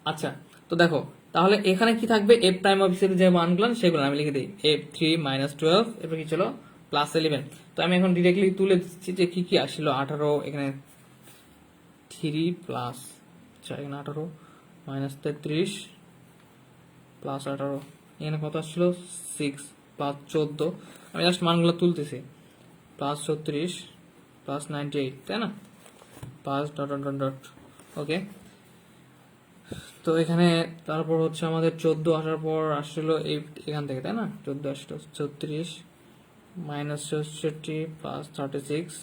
Speaker 1: আচ্ছা, তো দেখো তাহলে এখানে কি থাকবে, এফ প্রাইম অফ এর যে মানগুলো সেগুলো আমি লিখে দিই, F3 - 12, এরপর কি ছিল +11। তো আমি এখন ডিরেক্টলি তুলে দিচ্ছি যে কি কি আসছিল। 18 এখানে 3 প্লাস, আচ্ছা এখানে 18 -33 +18, এখানে কত আসছিল 6 +14। আমি জাস্ট মানগুলো তুলতেছি, +36 +98, তাই না, plus dot dot dot dot. Okay, তো এখানে তারপর হচ্ছে আমাদের 14 আসার পর আসছিল এখান থেকে, তাই না, 14 আসলো 34 -64 +36।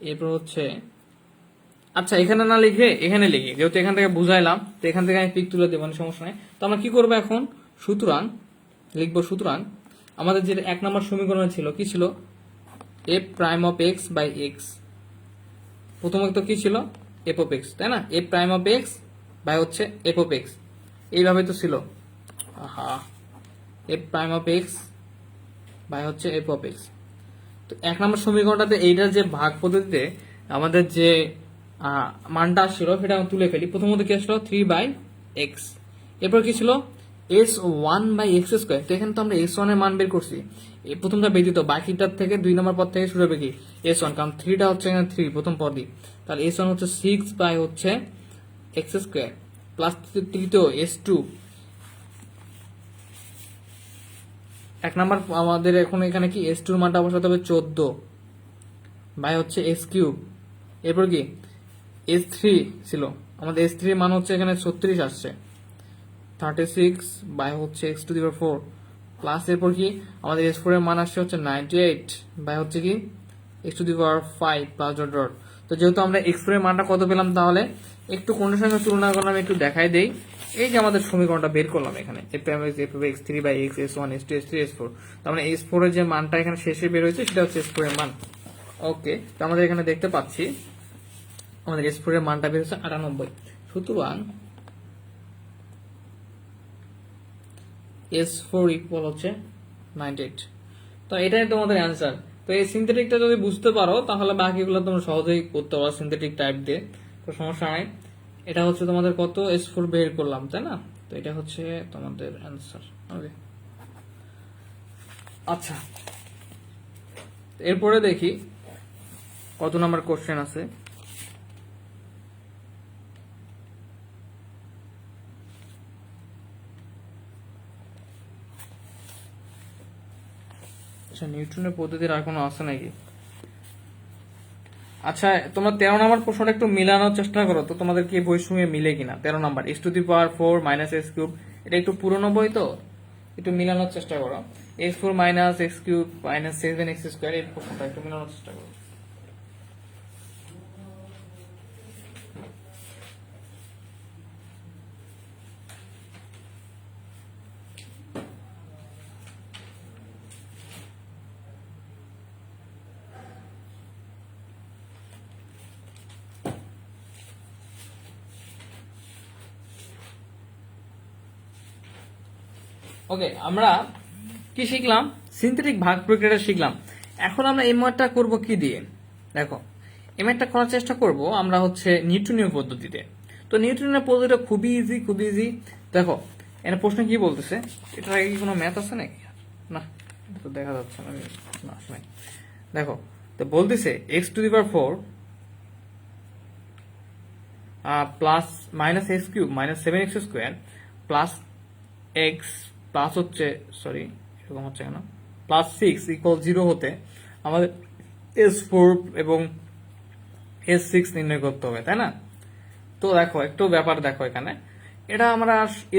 Speaker 1: এরপর হচ্ছে, আচ্ছা এখানে না লিখে এখানে লিখি, যেহেতু এখান থেকে বুঝাইলাম, তো এখান থেকে আমি পিক তুলে দেবো, সমস্যা নেই। তো আমরা কি করবো এখন, সুতরাং লিখবো, সুতরাং আমাদের যে 1 নম্বর সমীকরণ ছিল কি ছিল, F prime of x by x, প্রথমত কি ছিল এফ অফ এক্স, তাই না, F prime of x by হচ্ছে এফ অফ এক্স, এইভাবে তো ছিল। আহা, F prime of x by হচ্ছে এফ অফ এক্স। তো 1 নম্বর সমীকরণটাতে এইটার যে ভাগ পদ্ধতিতে আমাদের যে মানটা আসছিল সেটা আমি তুলে ফেলি। প্রথমত কি আসলো 3/x, এরপর কি ছিল S1/x²। তো এখানে তো আমরা S1 এর মান বের করছি, এই প্রথমটা ব্যতীত বাকিটার থেকে 2 নম্বর পদ থেকে শুরু হবে কি S1, কারণ 3টা হচ্ছে এখানে 3 প্রথম পদই, তাহলে S1 হচ্ছে 6/x² প্লাস তৃতীয় S2। 1 নাম্বার আমাদের এখন এখানে কি S2 এর মানটা বসাতে হবে 14 বাই হচ্ছে x3। এরপর কি S3 ছিল, আমাদের S3 এর মান হচ্ছে এখানে 36 আসছে, 36 বাই হচ্ছে x⁴ প্লাস এরপর কি আমাদের S4 এর মান আসছে হচ্ছে 98 বাই হচ্ছে কি x⁵ প্লাস ডট ডট। তো যেহেতু আমরা x4 এর মানটা কত পেলাম, তাহলে একটু কোনটার সঙ্গে তুলনা করলাম একটু দেখাই দেই। এই যে আমাদের সমীকরণটা বের করলাম এখানে f(x3/x, S1, S2, S3, S4), তার মানে S4 এর যে মানটা এখানে শেষে বের হয়েছে সেটা হচ্ছে S4 এর মান। ওকে, তো আমাদের এখানে দেখতে পাচ্ছি আমাদের S4 এর মানটা বের হচ্ছে 98, সুতরাং S4 ইকুয়াল হচ্ছে 98। তো এটাই তোমাদের অ্যান্সার। তো এই সিনথেটিকটা যদি বুঝতে পারো তাহলে বাকিগুলো তোমরা সহজেই করতে পারো সিনথেটিক টাইপ দিয়ে, তো সমস্যা নাই। এটা হচ্ছে তোমাদের কত S4 বের করলাম, তাই না, তো এটা হচ্ছে তোমাদের অ্যান্সার। ওকে, আচ্ছা এরপরে দেখি কত নাম্বার কোশ্চেন আছে? আচ্ছা, নিউটনের পদ্ধতির আর কোনো আছে নাকি? আচ্ছা, তোমরা 13 নাম্বার প্রশ্নটা একটু মিলানোর চেষ্টা করো তো, তোমাদের কি বইয়ের সঙ্গে মিলে কিনা। 13 number x⁴ minus x cube, এটা একটু পুরনো বই তো, একটু মিলানোর চেষ্টা করো। x4 minus x cube minus 7x², এই প্রশ্নটা একটু মিলানোর চেষ্টা করো। ওকে, আমরা কি শিখলাম? সিনথেটিক ভাগ প্রক্রিয়াটা শিখলাম। এখন আমরা এই ম্যাথটা করব কি দিয়ে? দেখো, এই ম্যাথটা করার চেষ্টা করব আমরা হচ্ছে নিউটনীয় পদ্ধতিতে। তো নিউটনীয় পদ্ধতিটা খুবই ইজি, খুবই ইজি। দেখো, এখানে প্রশ্ন কি বলতেছে, এটার আগে কি কোনো ম্যাথ আছে নাকি? না, এটা তো দেখা যাচ্ছে না, না নাই। দেখো, তো বলতেছে x⁴ plus minus x cube minus 7x² plus x plus হচ্ছে, সরি এরকম হচ্ছে কেন, প্লাস 6 ইকুয়াল 0 হতে আমাদের S4 এবং S6 নির্ণয় করতে হবে, তাই না? তো দেখো, একটু ব্যাপার দেখো, এখানে এটা আমরা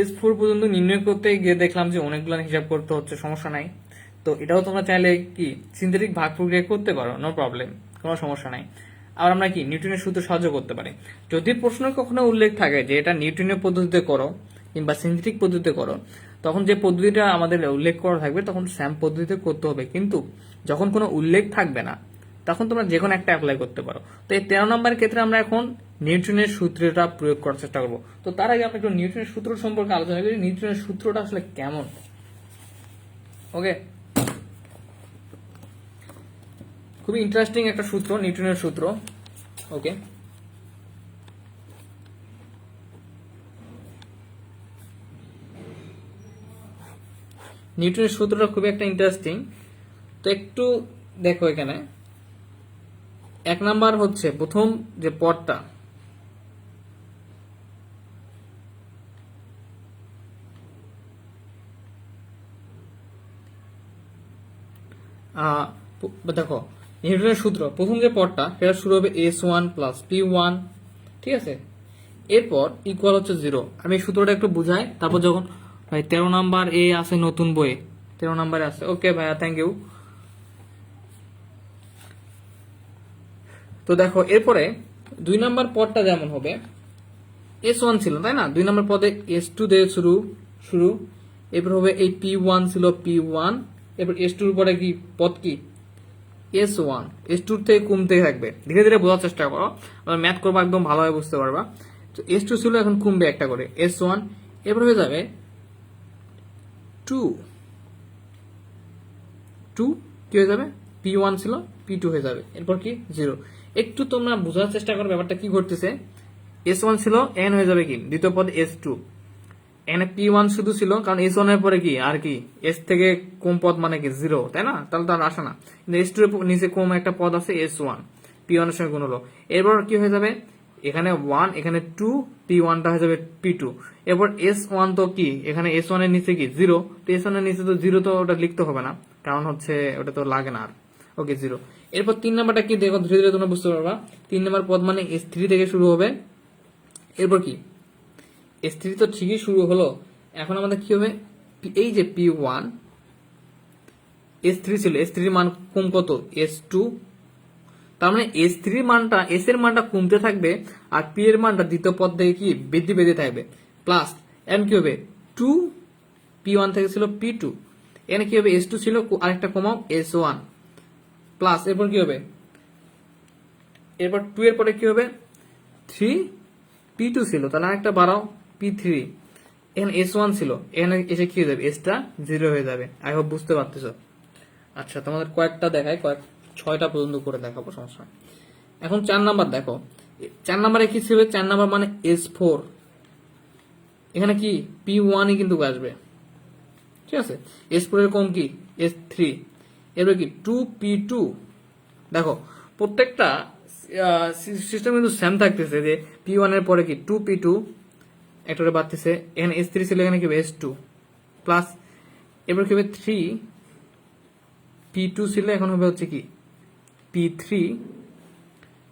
Speaker 1: S4 পর্যন্ত নির্ণয় করতে গিয়ে দেখলাম যে অনেকগুলো হিসাব করতে হচ্ছে, সমস্যা নাই। তো এটাও তোমরা চাইলে কি সিনথেটিক ভাগ প্রক্রিয়া করতে পারো, নো প্রবলেম, কোনো সমস্যা নাই। আর আমরা কি নিউটনের সূত্র সাহায্য করতে পারি। যদি প্রশ্ন কখনো উল্লেখ থাকে যে এটা নিউটনীয় পদ্ধতিতে করো কিংবা সিনথেটিক পদ্ধতিতে করো, তখন যে পদ্ধতিটা আমাদের উল্লেখ করা থাকবে তখন স্যাম পদ্ধতিতে করতে হবে। কিন্তু যখন কোনো উল্লেখ থাকবে না, তখন তোমরা যে কোনো একটা অ্যাপ্লাই করতে পারো। তো এই 13 নম্বরের ক্ষেত্রে আমরা এখন নিউটনের সূত্রটা প্রয়োগ করার চেষ্টা করবো। তো তার আগে আমরা একটু নিউটনের সূত্র সম্পর্কে আলোচনা করি, নিউটনের সূত্রটা আসলে কেমন। ওকে, খুবই ইন্টারেস্টিং একটা সূত্র, নিউটনের সূত্র। ওকে, নিউটনের সূত্রটা খুবই একটা ইন্টারেস্টিং। তো একটু দেখো, এখানে 1 নাম্বার হচ্ছে প্রথম যে পদটা, দেখো নিউটনের সূত্র প্রথম যে পদটা সেটা শুরু হবে S1 প্লাস P1, ঠিক আছে? এরপর ইকুয়াল হচ্ছে 0। আমি সূত্রটা একটু বুঝাই, তারপর যখন ভাই 13 নাম্বার এ আছে নতুন বইয়ে, 13 নাম্বারে আছে। ওকে ভাইয়া, থ্যাংক ইউ। তো দেখো, এরপরে 2 নাম্বার পদটা যেমন হবে, S1 ছিল তাই না, 2 নাম্বার পদে S2 দিয়ে শুরু, এরপর হবে এই P1 ছিল P1, এরপর S2 এর পরে কি পদ কি S1, S2 থেকে কমতে থাকবে। ধীরে ধীরে বোঝার চেষ্টা করো, ম্যাথ করবো একদম ভালোভাবে বুঝতে পারবা। তো S2 ছিল, এখন কমবে একটা করে S1, এরপর হয়ে যাবে 2 কি হয়ে যাবে, P1 ছিল P2 হয়ে যাবে, এরপর কি 0। একটু তোমরা বোঝার চেষ্টা করো ব্যাপারটা কি ঘটতেছে। S1 ছিল, N হয়ে যাবে কি দ্বিতীয় পদ S2, এখানে P1 শুধু ছিল কারণ S1 এর পরে কি আর কি S থেকে কম পদ মানে কি 0, তাই না? তাহলে তো আর আসে না। কিন্তু S2 এর নিচে কম একটা পদ আছে S1, P1 এর সঙ্গে গুণ হলো। এরপর কি হয়ে যাবে, এখানে 1 এখানে 2, P1 টা হয়ে যাবে P2। এরপর S1 তো কি, এখানে S1 এর নিচে কি 0, তো S1 এর নিচে তো 0, তো ওটা লিখতে হবে না, কারণ হচ্ছে ওটা তো লাগে না আর। ওকে, 0। এরপর 3 নাম্বারটা কি দেখো, ধীরে ধীরে তোমরা বুঝতে পারবা। 3 নাম্বার পদ মানে S3 থেকে শুরু হবে। এরপর কি S3 তো ঠিকই শুরু হলো, এখন আমাদের কি হবে, এই যে P1 S3 ছিল, S3 এর মান কম কত S2, তার মানে S3 এর মানটা, S এর মানটা কমতে থাকবে আর P এর মানটা দ্বিতীয় পদ থেকে কি বৃদ্ধি পেতে থাকবে। প্লাস এম কি হবে 2, P1 থেকে ছিল P2, এখানে কি হবে S2 ছিল আরেকটা কমাও S1, প্লাস এরপর কি হবে, এরপর 2 এর পরে কি হবে 3, P2 ছিল, তাহলে আরেকটা বাড়াও P3, এখানে S1 ছিল, এখানে এসে কি হয়ে যাবে S টা 0 হয়ে যাবে। আই হোপ বুঝতে পারতেছো। আচ্ছা, তোমাদের কয়েকটা দেখাই, 6টা পর্যন্ত করে দেখাবো, সমস্যা। এখন 4 নাম্বার দেখো, 4 নাম্বারে কি ছিল, 4 নাম্বার মানে S4, এখানে কি P1 কিন্তু আসবে, ঠিক আছে? S4 এর কম কি S3, এরপর কি 2P2। দেখো, প্রত্যেকটা সিস্টেম কিন্তু সেম থাকতেছে, যে P1 এর পরে কি 2P2 একটা করে বাড়তেছে, এখানে S3 ছিল, এখানে কি হবে S2 প্লাস, এবার কি হবে 3P2 ছিল, এখন হবে হচ্ছে কি P3,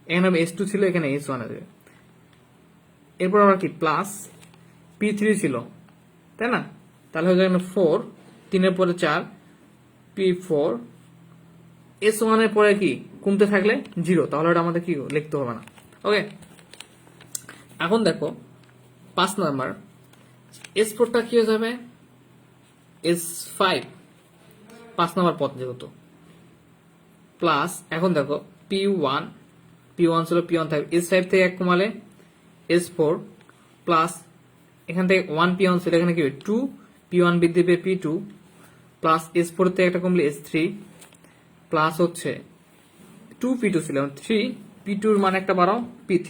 Speaker 1: এখানে হবে S2 ছিল, এখানে S1 আছে, এরপর আবার কি প্লাস P3 ছিল, তাই না? তাহলে হয়ে যাবে 4, 3 এর পরে 4 P4, S1 এর পরে কি কমতে থাকলে 0, তাহলে ওটা আমাদের কি লিখতে হবে না। ওকে, এখন দেখো 5 নাম্বার S4টা কি হয়ে যাবে S5, 5 নাম্বার পদ যেহেতু, প্লাস এখন দেখো P1 ছিল, P1 থাকবে, S5 থেকে 1 কমালে S4 প্লাস এখান থেকে 1 P1 ছিল, এখানে কি হবে 2 P1 বৃদ্ধি পেয়ে P2 প্লাস S4 থেকে একটা কমলে S3 প্লাস হচ্ছে 2P2 ছিল 3 P2 এর মান একটা বাড়াও P3।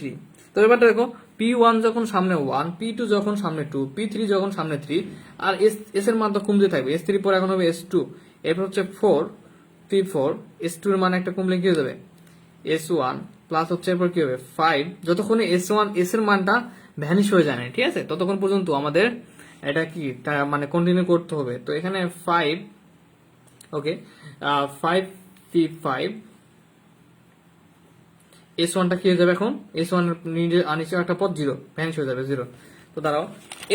Speaker 1: তো এবারটা দেখো P1 যখন সামনে 1, P2 যখন সামনে 2, P3 যখন সামনে 3, আর S এর মান তো কমতে থাকবে, S3 পর এখন হবে S2, এরপর হচ্ছে 4 P4, S2 এর মান একটা কমলে কি হয়ে যাবে S1 প্লাস হচ্ছে এরপর কি হবে 5, যতক্ষণে S1 S এর মানটা ভ্যানিশ হয়ে যায় না, ঠিক আছে, ততক্ষণ পর্যন্ত আমাদের এটা কি মানে কন্টিনিউ করতে হবে। তো এখানে 5, ওকে, 5P5, S1টা কি হয়ে যাবে এখন, S1 নিচে একটা পদ 0 ভ্যানিশ হয়ে যাবে 0। তো দাঁড়াও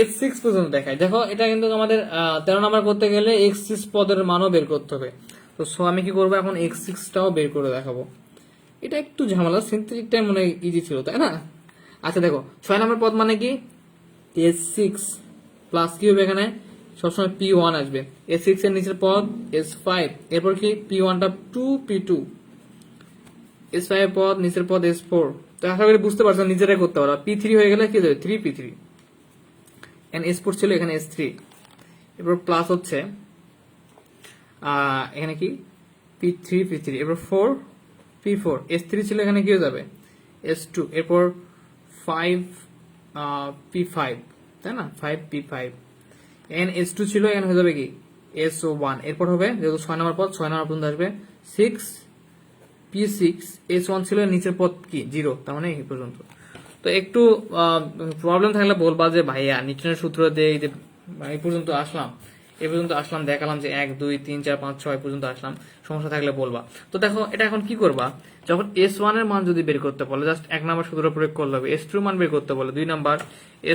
Speaker 1: S6 পর্যন্ত দেখায়, দেখো এটা কিন্তু আমাদের 13 নাম্বার করতে গেলে X6 পদের মানও বের করতে হবে। তো সো আমি কি করবো এখন X6টাও বের করে দেখাবো। এটা একটু ঝামেলা, সিনথেটিকটাই মনে হয় ইজি ছিল, তাই না? আচ্ছা দেখো 6 নাম্বার পদ মানে কি S6 প্লাস কি হবে, এখানে সবসময় P1 আসবে, S6 এর নিচের পদ S5, এরপর কি P1টা 2P2, S5 এর পদ নিচের পদ S4। তো আশা করি বুঝতে পারছো, নিজেরাই করতে পারো। P3 হয়ে গেলে কি হবে 3P3, এখানে S4 ছিল, এখানে S3, এরপর প্লাস হচ্ছে এখানে কি P3 এরপর 4P4, S3 ছিল, এখানে কি হয়ে যাবে S2, এরপর 5P5, তাই না, 5P5, এখানে S2 ছিল, এখানে হয়ে যাবে কি S1, এরপর হবে যেহেতু 6 নম্বর পদ, 6 নম্বর পর্যন্ত আসবে 6P6, S1 ছিল, নিচের পদ কি 0, তার মানে এই পর্যন্ত। তো একটু প্রবলেম থাকলে বলবা যে ভাইয়া নিউটনের সূত্র দিয়ে এই পর্যন্ত আসলাম, এই পর্যন্ত আসলাম, দেখালাম যে 1 2 3 4 5 6 পর্যন্ত আসলাম, সমস্যা থাকলে বলবা। তো দেখো এটা এখন কি করবা, যখন S1 এর মান যদি বের করতে বলে জাস্ট 1 নাম্বার সূত্র প্রয়োগ করলে হবে, S2 এর মান বের করতে বলে 2 নাম্বার,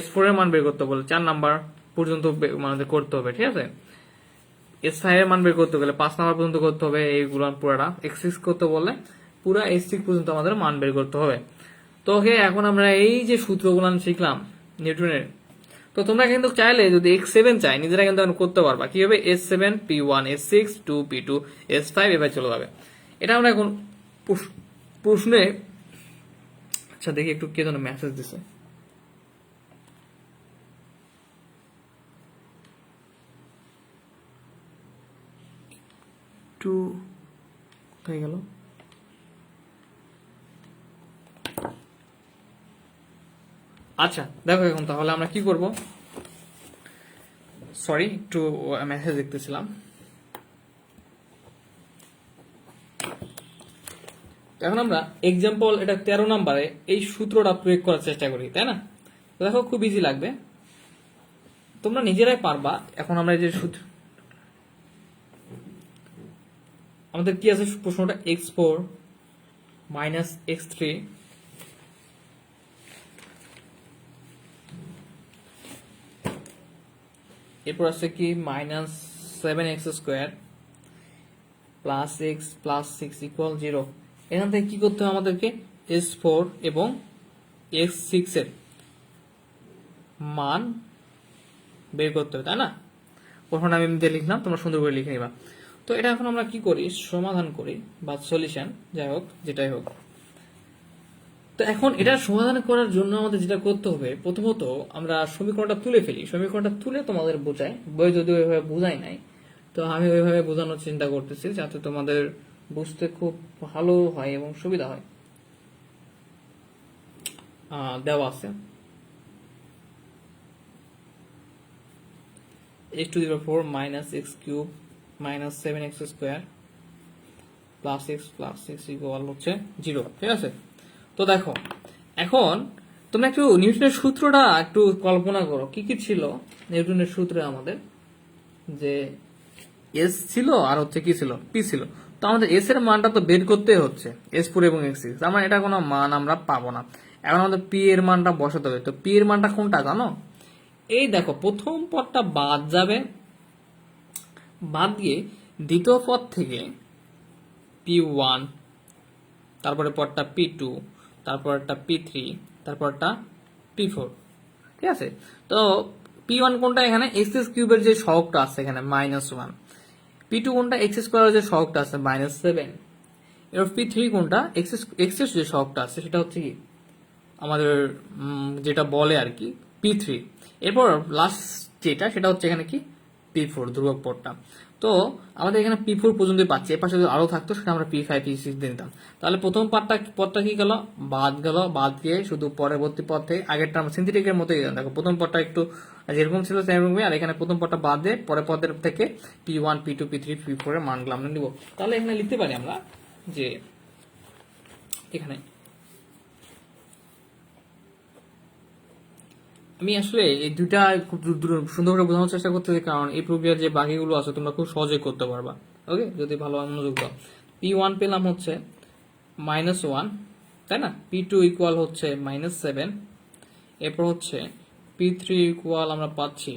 Speaker 1: S4 এর মান বের করতে বলে 4 নাম্বার পর্যন্ত আমাদের করতে হবে, ঠিক আছে। S5 এর মান বের করতে গেলে 5 নাম্বার পর্যন্ত করতে হবে, এইগুলো পুরাটা X6 করতে বললে পুরা S6 পর্যন্ত আমাদের মান বের করতে হবে। তো ওকে, এখন আমরা এই যে সূত্রগুলো শিখলাম নিউটনের, তো তোমরা কিন্তু চাইলে যদি X7 চাই নিজেরা কিন্তু করতে পারবা, কি হবে S7 P1 S6 2P2 S5 এভাবে চলে যাবে। এটা আমরা এখন প্রশ্নে, আচ্ছা দেখি একটু কে যেন মেসেজ দিছে, একটু কোথায় গেল, আচ্ছা দেখো এখন তাহলে আমরা কি করব, সরি একটু মেসেজ দেখতেছিলাম। এখন আমরা এক্সাম্পল এটা 13 নম্বরে এই সূত্রটা প্রয়োগ করার চেষ্টা করি, তাই না? দেখো খুব ইজি লাগবে, তোমরা নিজেরাই পারবা। এখন আমরা এই যে সূত্র, আমাদের কি আছে প্রশ্নটা x4 মাইনাস x3 এরপর আছে কি minus 7x² plus x plus 6 equal 0। এখান থেকে কি করতে হবে আমাদেরকে S4 এবং x6 এর মান বের করতে হবে, তাই না? প্রশ্নটা আমি এমনিতে লিখলাম, তোমরা সুন্দর করে লিখে নিবা। তো এটা এখন আমরা কি করি, সমাধান করি বা সলিউশন, যাই হোক যেটাই হোক। তো এখন এটা সমাধান করার জন্য আমাদের যেটা করতে হবে, প্রথমত আমরা সমীকরণটা তুলে ফেলি, সমীকরণটা তুলে তোমাদের বোঝাই, বই যদিও ওইভাবে বোঝাই নাই, তো আমি ওইভাবে বোঝানোর চিন্তা করতেছি যাতে তোমাদের বুঝতে খুব ভালো হয় এবং সুবিধা হয়। দেওয়া আছে x⁴ - x³ - 7x² plus six equal হচ্ছে 0, ঠিক আছে। তো দেখো এখন তোমরা একটু নিউটনের সূত্রটা একটু কল্পনা করো, কি কি ছিল নিউটনের সূত্রে আমাদের, যে এস ছিল আর হচ্ছে কি ছিল, পি ছিল। তো আমাদের এস এর মানটা তো বের করতে হচ্ছে, S4 এবং S6, আমরা এটা কোনো মান আমরা পাবো না। এখন আমাদের পি এর মানটা বসাতে হবে। তো পি এর মানটা কোনটা জানো? এই দেখো প্রথম পদটা বাদ যাবে, বাদ দিয়ে দ্বিতীয় পদ থেকে P1, তারপরে পদটা P2, তারপরটা P3, তারপরটা P4, ঠিক আছে। তো P1 কোনটা? এখানে এক্স কিউবের যে সহগটা আছে এখানে -1। P2 কোনটা? এক্স স্কোয়ারের যে সহগটা আছে -7। এবার P3 কোনটা? এক্স এর যে সহগটা আছে সেটা হচ্ছে কি আমাদের যেটা বলে আর কি P3। এরপর লাস্ট যেটা সেটা হচ্ছে এখানে কি P4, ধ্রুবক পদটা। তো আমাদের এখানে P4 পর্যন্ত পাচ্ছি, এর পাশে যদি আরো থাকতো সেটা আমরা P5 P6 দিয়ে নিতাম। তাহলে প্রথম পদটা কি গেল? বাদ গেল, বাদ গিয়ে শুধু পরবর্তী পদ থেকে আগেরটা আমরা সিনথেটিকের মতোই দেখো প্রথম পদটা একটু যেরকম ছিল সেরকমই, আর এখানে প্রথম পদটা বাদ দিয়ে পরের পদের থেকে P1 P2 P3 P4 এর মানগুলো আমরা নিব। তাহলে এখানে লিখতে পারি আমরা যে এখানে আমি আসলে এই দুইটা খুব সুন্দর করে বোঝানোর চেষ্টা করতেছি, কারণ এই প্রক্রিয়ার যে বাকিগুলো আছে তোমরা খুব সহজে করতে পারবা। ওকে, যদি ভালো মনোযোগ দাও। P1 পেলাম হচ্ছে -1, তাই না? P2 ইকুয়াল হচ্ছে -7, এরপর হচ্ছে P3 ইকুয়াল আমরা পাচ্ছি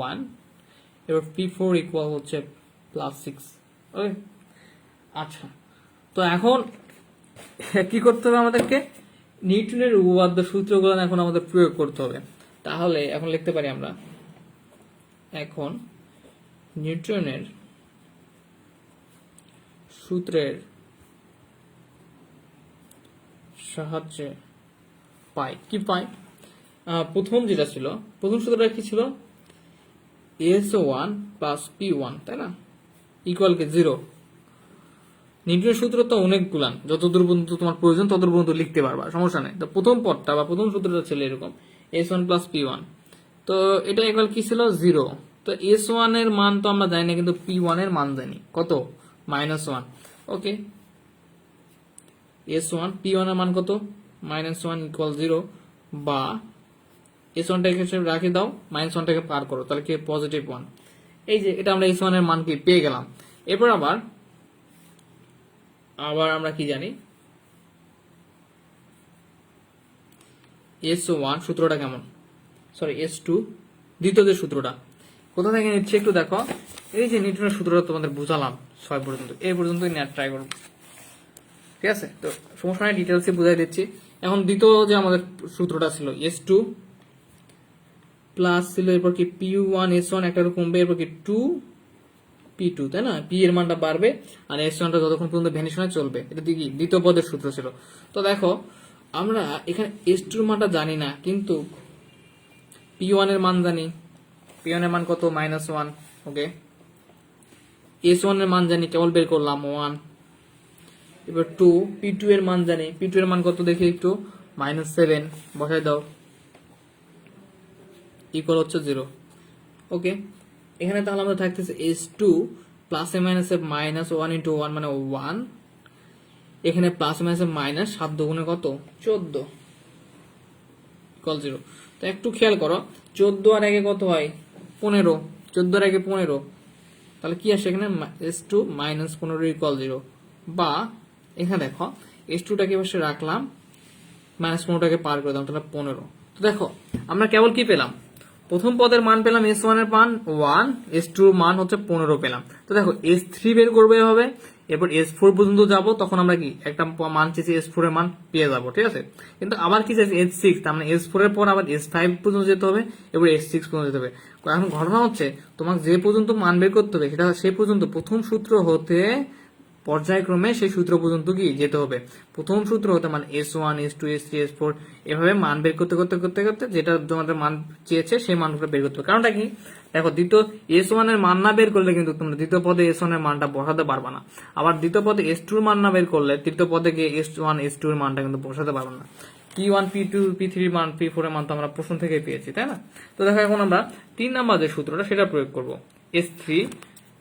Speaker 1: 1, এবার P4 ইকুয়াল হচ্ছে +6। ওকে, আচ্ছা। তো এখন কি করতে হবে আমাদেরকে? নিউটনের উপপাদ্য সূত্রগুলো এখন আমাদের প্রয়োগ করতে হবে। তাহলে এখন লিখতে পারি আমরা, এখন নিউটনের সূত্রের সাহায্যে পাই কি পাই? প্রথম যেটা ছিল, প্রথম সূত্রটা কি ছিল? S1 + P1, তাই না, ইকুয়াল কি 0। নিউটনের সূত্র তো অনেকগুলান, যতদূর পর্যন্ত তোমার প্রয়োজন ততদূর পর্যন্ত লিখতে পারবা, সমস্যা নেই। তো প্রথম পদটা বা প্রথম সূত্রটা ছিল এরকম S1 + P1। তো এটা ইকুয়াল কি ছিল? 0। তো S1 এর মান তো আমরা জানি না, কিন্তু P1 এর মান জানি কত? -1। ওকে, S1 P1 এর মান কত? -1 ইকুয়াল 0, বা S1টাকে হিসেবে রাখে দাও, -1টাকে পার করো, তাহলে কি +1। এই যে এটা আমরা S1 এর মান কি পেয়ে গেলাম। এরপর আবার আমরা কি জানি? S1 সূত্রটা কেমন? সরি, S2 দ্বিতীয় যে সূত্রটা কোথা থেকে নিচ্ছে একটু দেখো। এই যে নিউটনের সূত্রটা তোমাদের বুঝালাম 6 পর্যন্ত, এই পর্যন্তই নেওয়ার ট্রাই করবো, ঠিক আছে। তো সমস্যা নাই, ডিটেলসে বুঝাই দিচ্ছি। এখন দ্বিতীয় যে আমাদের সূত্রটা ছিল S2 প্লাস ছিল, এরপর কি P1 S1 একটা কমবে, এরপর কি 2 P2, তাই না? P এর মানটা বাড়বে আর S1টা যতক্ষণ পর্যন্ত ভ্যানিশনে চলবে। এটা কি দ্বিতীয় পদের সূত্র ছিল। তো দেখো আমরা এখানে S2 এর মানটা জানি না, কিন্তু P1 এর মান জানি। P1 এর মান কত? -1। ওকে, S1 এর মান জানি, কেবল বের করলাম 1। এবার 2 P2 এর মান জানি, P2 এর মান কত দেখি একটু, -7 বসাই দাও, ইকুয়াল হচ্ছে 0। ওকে, এখানে তাহলে আমাদের থাকতেছে S2 প্লাসে মাইনাসে -1 × 1 মানে 1, এখানে প্লাসে মাইনাসে মাইনাস 7 দুগুণে কত? 14 ইকুয়াল 0। তো একটু খেয়াল করো, 14 আর আগে কত হয়? 15। 14 আর আগে 15, তাহলে কি আসে এখানে? S2 -15 equal 0। বা এখানে দেখো S2টাকে পাশে রাখলাম, -15টাকে পার করে দিলাম, তাহলে 15। তো দেখো আমরা কেবল কি পেলাম? প্রথম পদের মান পেলাম S1 এর মান 1, S2 এর মান হচ্ছে 15 পেলাম। তো দেখো S3 বের করবে হবে, এরপর S4 পর্যন্ত যাব, তখন আমরা কি একটা মান চেয়েছি S4 এর মান পেয়ে যাবো, ঠিক আছে। কিন্তু আবার কি চাইছি? S6, তার মানে S4 এর পর আবার S5 পর্যন্ত যেতে হবে, এবার S6 পর্যন্ত যেতে হবে। এখন ঘটনা হচ্ছে তোমাকে যে পর্যন্ত মান বের করতে হবে সেটা সে পর্যন্ত প্রথম সূত্র হতে পর্যায়ক্রমে সেই সূত্র পর্যন্ত কি যেতে হবে। প্রথম সূত্র হতে মানে S1 S2 S3 S4 এভাবে মান বের করতে করতে করতে করতে যেটা তোমাদের মান চেয়েছে সেই মানগুলো বের করতে হবে। কারণটা কি? দেখো দ্বিতীয় S1 এর মান না বের করলে কিন্তু তোমরা দ্বিতীয় পদে S1 এর মানটা বসাতে পারবে না। আবার দ্বিতীয় পদে S2 এর মান না বের করলে তৃতীয় পদে গিয়ে S1 S2 এর মানটা কিন্তু বসাতে পারবে না। P1 P2 P3 মান P4 এর মান তো আমরা প্রশ্ন থেকে পেয়েছি, তাই না? তো দেখো এখন আমরা 3 নাম্বার যে সূত্রটা সেটা প্রয়োগ করব, S3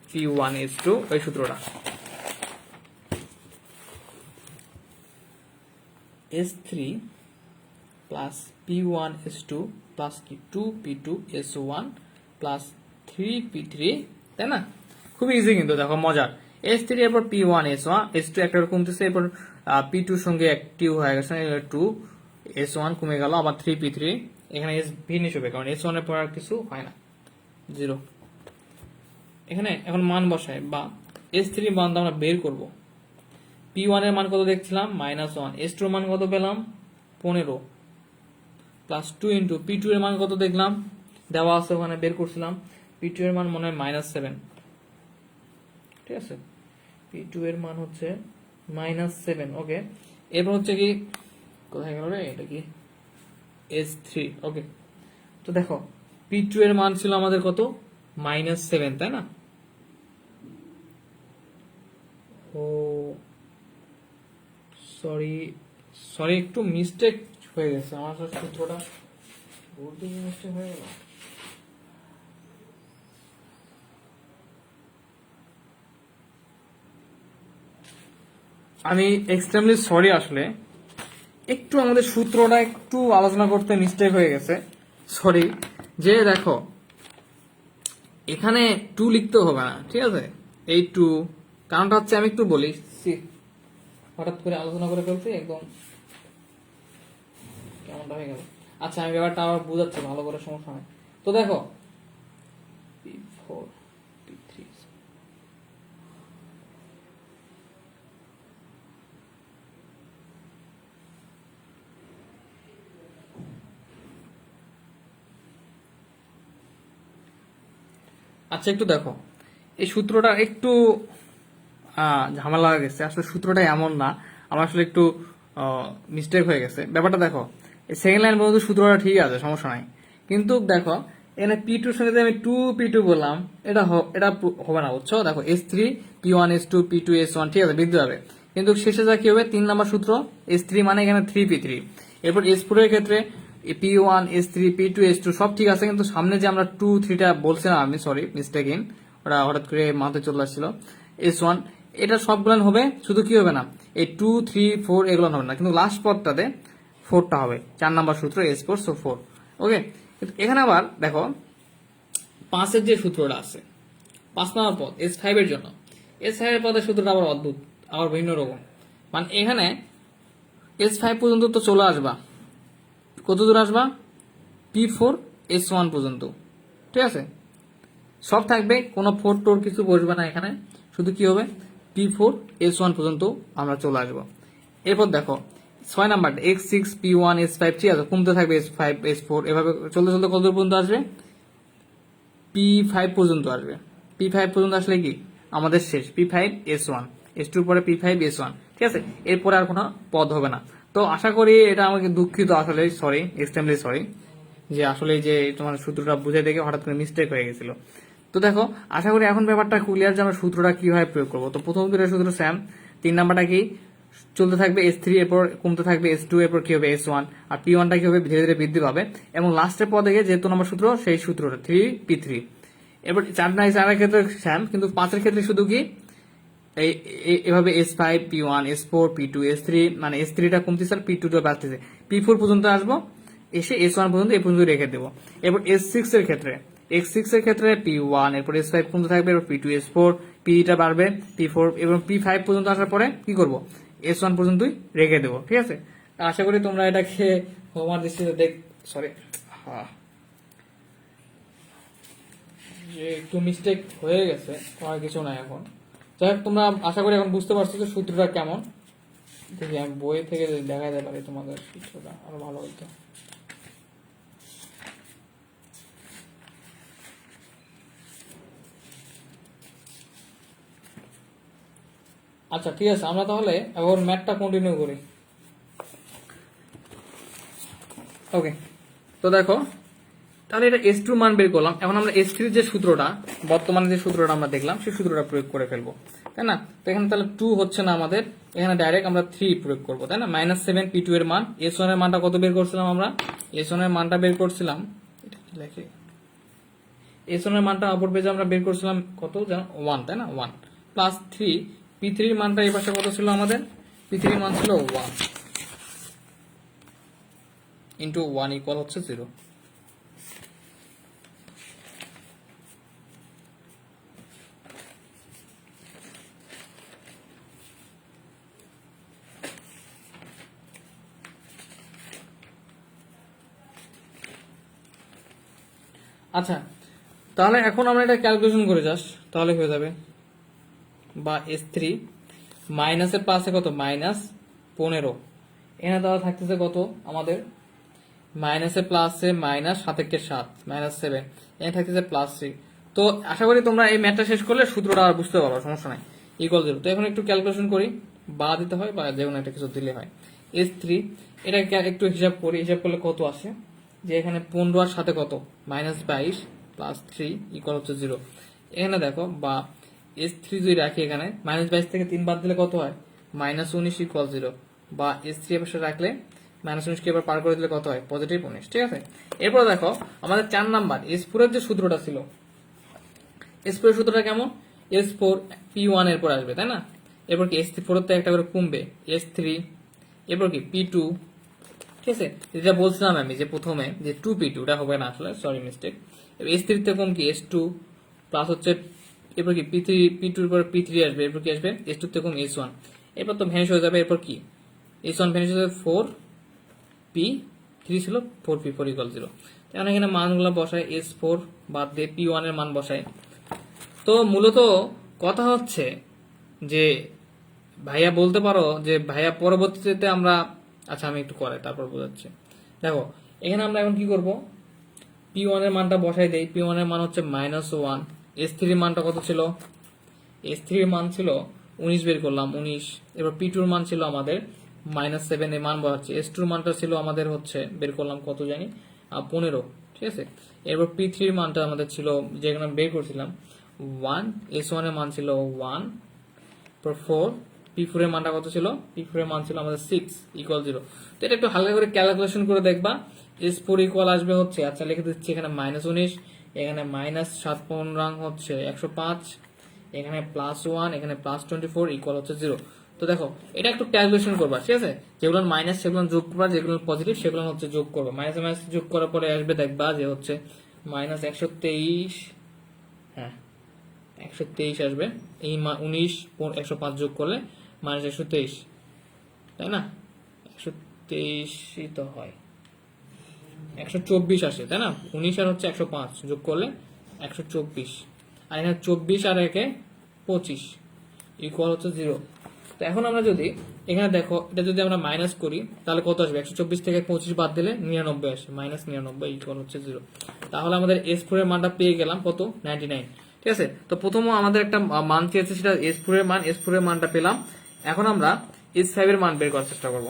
Speaker 1: P1 S2 ওই সূত্রটা। S3 প্লাস P1S2 প্লাস কি 2P2S1 প্লাস 3P3, তাই না? খুবই ইজি কিন্তু, দেখো মজার। S3 এরপর P1S1 S2 একটা কমতেছে, এরপর P2 সঙ্গে অ্যাক্টিভ হয়ে গেছে, 2S1 কমে গেল, আবার 3P3, এখানে S ভিনিশ হবে কারণ S1 এর পর আর কিছু হয় না, 0। এখানে এখন মান বসায় বা S3 মান আমরা বের করব। P1 এর মান কত দেখছিলাম -1, S2 এর মান কত পেলাম 15 প্লাস 2 ইন্টু P2 এর মান কত দেখলাম দেওয়া আছে ওখানে, বের করছিলাম। P2 এর মান মনে হয় -7, ঠিক আছে? P2 এর মান হচ্ছে -7, ওকে। এরপর হচ্ছে কি কোথায় গেল রে, এটা কি S3, ওকে। তো দেখো P2 এর মান ছিল আমাদের কত -7, তাই না? ও সরি একটু মিস্টেক হয়ে গেছে আমার, সূত্রটা বলতে মিস্টেক হয়ে গেল। আমি এক্সট্রিমলি সরি, আসলে একটু আমাদের সূত্রটা একটু আলোচনা করতে মিস্টেক হয়ে গেছে, সরি। যে দেখো এখানে 2 লিখতে হবে না, ঠিক আছে? এই 2 কারণটা হচ্ছে, আমি একটু বলি, হঠাৎ করে আলোচনা করে ফেলছি, একদম কেমনটা হয়ে গেল। আচ্ছা আমি ব্যাপারটা আবার বুঝাচ্ছি ভালো করে, সমস্যা নেই। তো দেখো P4 P3, আচ্ছা একটু দেখো এই সূত্রটা একটু ঝামেলা হয়ে গেছে, আসলে সূত্রটা এমন না, আমার আসলে একটু মিস্টেক হয়ে গেছে। ব্যাপারটা দেখো এই সেকেন্ড লাইন পর্যন্ত সূত্রটা ঠিক আছে, সমস্যা নাই, কিন্তু দেখো এখানে P2 এর সঙ্গে আমি 2P2 বললাম, এটা হবে না, বুঝছো? দেখো S3 P1S2 P2S1, ঠিক আছে, বৃদ্ধি হবে, কিন্তু শেষে যা কি হবে 3 নাম্বার সূত্র, S3 মানে এখানে 3P3। এরপর S4 এর ক্ষেত্রে P1 S3 P2 S2 সব ঠিক আছে, কিন্তু সামনে যে আমরা 2 3টা বলছিলাম আমি, সরি মিস্টেক ইন, ওটা হঠাৎ করে মাথায় চলে আসছিল, S1, এটা সবগুলো হবে, শুধু কি হবে না এই 2 3 4 এগুলো হবে না, কিন্তু লাস্ট পদটাতে 4টা হবে, 4 নাম্বার সূত্র S4, সো 4, ওকে। এখানে আবার দেখো 5 এর যে সূত্রটা আছে, 5 নাম্বার পদ S5 এর জন্য, S5 এর পদের সূত্রটা আবার অদ্ভুত, আবার ভিন্ন রকম। মানে এখানে S5 পর্যন্ত তো চলে আসবা, কত দূর আসবা P4 S1 পর্যন্ত, ঠিক আছে? সব থাকবে, কোনো 4 টোর কিছু বসবে না এখানে, শুধু কি হবে P4 S1 পর্যন্ত আমরা চলে আসবো। এরপর দেখো 6 নাম্বার X6 P1 S5, ঠিক আছে, কমতে থাকবে S5 S4, এভাবে চলতে চলতে কত দূর পর্যন্ত আসবে P5 পর্যন্ত আসবে। P5 পর্যন্ত আসলে কি আমাদের শেষ, P5 S1, S2 পরে P5 S1, ঠিক আছে? এরপরে আর কোনো পদ হবে না। তো আশা করি এটা আমাকে দুঃখিত, আসলে সরি, এক্সট্রিমলি সরি, যে আসলে যে তোমার সূত্রটা বুঝে দেখে হঠাৎ করে মিস্টেক হয়ে গেছিল। তো দেখো আশা করি এখন ব্যাপারটা ক্লিয়ার যে আমরা সূত্রটা কিভাবে প্রয়োগ করবো। তো প্রথম দুটো সূত্র স্যাম, 3 নাম্বারটা কি চলতে থাকবে S3, এরপর কমতে থাকবে S2, এরপর কি হবে S1, আর P1টা কি হবে ধীরে ধীরে বৃদ্ধি পাবে, এবং লাস্টের পদে যেহেতু নম্বর সূত্র সেই সূত্রটা 3P3। এরপর 4 ক্ষেত্রে স্যাম, কিন্তু 5 এর ক্ষেত্রে শুধু কি এভাবে S5 P1 S4 P2 S3, মানে S3টা কমতেছে আর P2টা বাড়তেছে, P4 পর্যন্ত আসবো, এসে S1 পর্যন্ত এই পর্যন্ত রেখে দেবো। এরপর S6 এর ক্ষেত্রে P1, এরপর S5 পর্যন্ত থাকবে, এরপর P2 S4, P টা বাড়বে P4, এবং P5 পর্যন্ত আসার পরে কি করব S1 পর্যন্তই রেখে দেবো, ঠিক আছে? আশা করি তোমরা এটাকে হোমওয়ার্ক দৃষ্টিতে সরি যে একটু মিস্টেক হয়ে গেছে, আর কিছু নাই এখন। যাই হোক তোমরা আশা করি এখন বুঝতে পারছো যে সূত্রটা কেমন। দেখি আমি বই থেকে দেখাতে পারি তোমাদের সূত্রটা, আরো ভালো হইতো। আচ্ছা ঠিক আছে, আমরা তাহলে এখন ম্যাথটা কন্টিনিউ করি। ওকে, তো দেখো তাহলে এটা S2 মান বের করলাম, এখন আমরা S3 যে সূত্রটা, বর্তমানে যে সূত্রটা আমরা দেখলাম সেই সূত্রটা প্রয়োগ করে ফেলবো, তাই না? তো এখানে তাহলে 2 হচ্ছে না আমাদের, এখানে ডাইরেক্ট আমরা 3 প্রয়োগ করবো, তাই না? -7 P2 এর মান, S1 এর মানটা কত বের করছিলাম আমরা, S1 এর মানটা বের করছিলাম, এটা কি লেখে, S1 এর মানটা অপর পেজে আমরা বের করছিলাম কত জানো 1, তাই না? 1 প্লাস 3 P3 এর মানটা এই পাশে কত ছিল আমাদের, P3 এর মান ছিল 1, ইন্টু 1 ইকুয়াল হচ্ছে 0। আচ্ছা, তাহলে এখন আমরা এটা ক্যালকুলেশন করে যাস, তাহলে হয়ে যাবে বা S3 মাইনাসের প্লাসে কত -15, এখানে তাহলে থাকতেছে কত আমাদের মাইনাসে প্লাসে মাইনাস 7 -7, এখানে থাকতেছে +3। তো আশা করি তোমরা এই ম্যাথটা শেষ করলে সূত্রটা আর বুঝতে পারো, সমস্যা নাই। ইকুয়াল 0। তো এখন একটু ক্যালকুলেশন করি, বা দিতে হয় বা যে কোনো একটা কিছু দিলে হয়। S3 এটা একটু হিসাব করি, হিসাব করলে কত আসে যে এখানে 15 আর সাথে কত -22 +3 ইকুয়াল হচ্ছে 0। এখানে দেখো বা S3 যদি রাখি, এখানে -22 থেকে 3 বাদ দিলে কত হয় -19 ইকুয়াল 0, বা S3 এর পাশে রাখলে -19 কে এবার পার করে দিলে কত হয় +19। ঠিক আছে, এরপর দেখো আমাদের 4 নাম্বার S4 এর যে সূত্রটা ছিল, S4 এর সূত্রটা কেমন, S4 P1 এর পর আসবে, তাই না? এরপর কি S4 এর একটা করে কমবে, S3, এরপর কি P2। ঠিক আছে, যেটা বলছিলাম আমি যে প্রথমে যে 2P2, এটা হবে না আসলে, সরি মিস্টেক। S3 তে কম কি S2 প্লাস হচ্ছে, এরপর কি P2 এর পর P3 আসবে, এরপর কি আসবে S2 তে কম S1, এরপর তো ভ্যানিশ হয়ে যাবে। এরপর কি S1 ভ্যানিশ হয়ে যাবে 4P3 ছিল 4P4 ইকুয়াল 0। এখন এখানে মানগুলো বসায়, S4 বাদ দিয়ে P1 এর মান বসায়। তো মূলত কথা হচ্ছে যে ভাইয়া বলতে পারো যে ভাইয়া পরবর্তীতে আমরা, আচ্ছা আমি একটু করে তারপর বোঝাচ্ছি। দেখো এখানে আমরা এখন কি করব, P1 এর মানটা বসাই দেই। P1 এর মান হচ্ছে -1। S3 এর মানটা কত ছিল, S3 এর মান ছিল 19, বের করলাম 19। এবার P2 এর মান ছিল আমাদের -7, এর মান বসাচ্ছি। S2 এর মানটা ছিল আমাদের হচ্ছে, বের করলাম কত জানি 15। ঠিক আছে, এরপর P3 এর মানটা আমাদের ছিল যেখানে বের করছিলাম 1, S1 এর মান ছিল 1, 4, P4 এর মানটা কত ছিল, P4 এর মান ছিল আমাদের 6 ইকুয়াল 0। তো এটা একটু হালকা করে ক্যালকুলেশন করে দেখবা। S4 ইকুয়াল আসবে হচ্ছে, আচ্ছা লিখে দিচ্ছি, এখানে -19, এখানে -7 হচ্ছে 105, এখানে +1, এখানে +24 ইকুয়াল হচ্ছে 0। তো দেখো এটা একটু ক্যালকুলেশন করবা, ঠিক আছে? যেগুলো মাইনাস সেগুলো যোগ করবা, যেগুলো পজিটিভ সেগুলো হচ্ছে যোগ করবা। মাইনাস মাইনাস যোগ করার পরে আসবে, দেখবা যে হচ্ছে -123, হ্যাঁ 123 আসবে। এই 19 105 যোগ করলে -123, তাই না? 123ই তো হয়, 124 আসে, তাই না? 19 আর হচ্ছে 105 যোগ করলে 124, আর এখানে 24 আর 1 25 ইকুয়াল হচ্ছে 0। তো এখন আমরা যদি এখানে দেখো এটা যদি আমরা মাইনাস করি তাহলে কত আসবে, 124 থেকে 25 বাদ দিলে 99 আসে, -99 ইকুয়াল হচ্ছে 0। তাহলে আমাদের S4 এর মানটা পেয়ে গেলাম কত, 99। ঠিক আছে, তো প্রথম আমাদের একটা মান চেয়েছে, সেটা S4 এর মান, S4 এর মানটা পেলাম। এখন আমরা S5 এর মান বের করার চেষ্টা করব।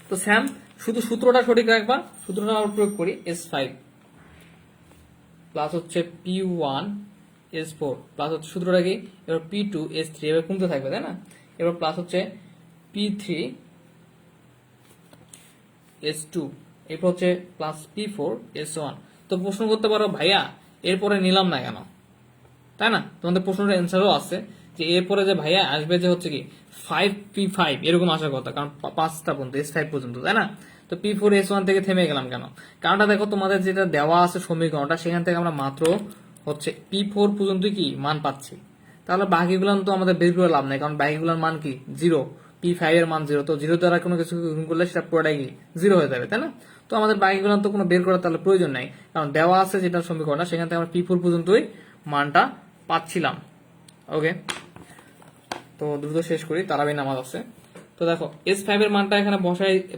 Speaker 1: তো স্যাম শুধু সূত্রটা সঠিক রাখবা, সূত্রটা আমরা প্রয়োগ করি, S5 প্লাস হচ্ছে P1 S4 প্লাস হচ্ছে সূত্রটা কি, এবার P2 S3, এবার কমতে থাকবে, তাই না? এবার প্লাস হচ্ছে P3 S2, এরপর হচ্ছে প্লাস P4 S1। তো প্রশ্ন করতে পারো ভাইয়া এরপরে নিলাম না কেন, তাই না? তোমাদের প্রশ্নের অ্যান্সারও আছে যে এরপরে যে ভাইয়া আসবে যে হচ্ছে কি 5P5 এরকম আসার কথা, কারণ 5টা পর্যন্ত S5 পর্যন্ত, তাই না? তো P4 S1 থেকে থেমে গেলাম কেন? কারণটা দেখো তোমাদের যেটা দেওয়া আছে সমীকরণটা, সেখান থেকে আমরা মাত্র হচ্ছে P4 পর্যন্ত কি মান পাচ্ছি। তাহলে বাকিগুলো তো আমাদের বের করে লাভ নাই, কারণ বাকিগুলোর মান কি 0, P5 এর মান 0। তো 0 দ্বারা কোনো কিছু গুণ করলে সেটা পুরোটাই কি 0 হয়ে যাবে, তাই না? তো আমাদের বাকিগুলো তো কোনো বের করার তাহলে প্রয়োজন নাই, কারণ দেওয়া আছে যেটা সমীকরণটা, সেখান থেকে আমরা P4 পর্যন্তই মানটা পাচ্ছিলাম। ওকে, তো দ্রুত শেষ করি, তারাবি নামাজ আছে। তো দেখো S5 এর মানটা এখানে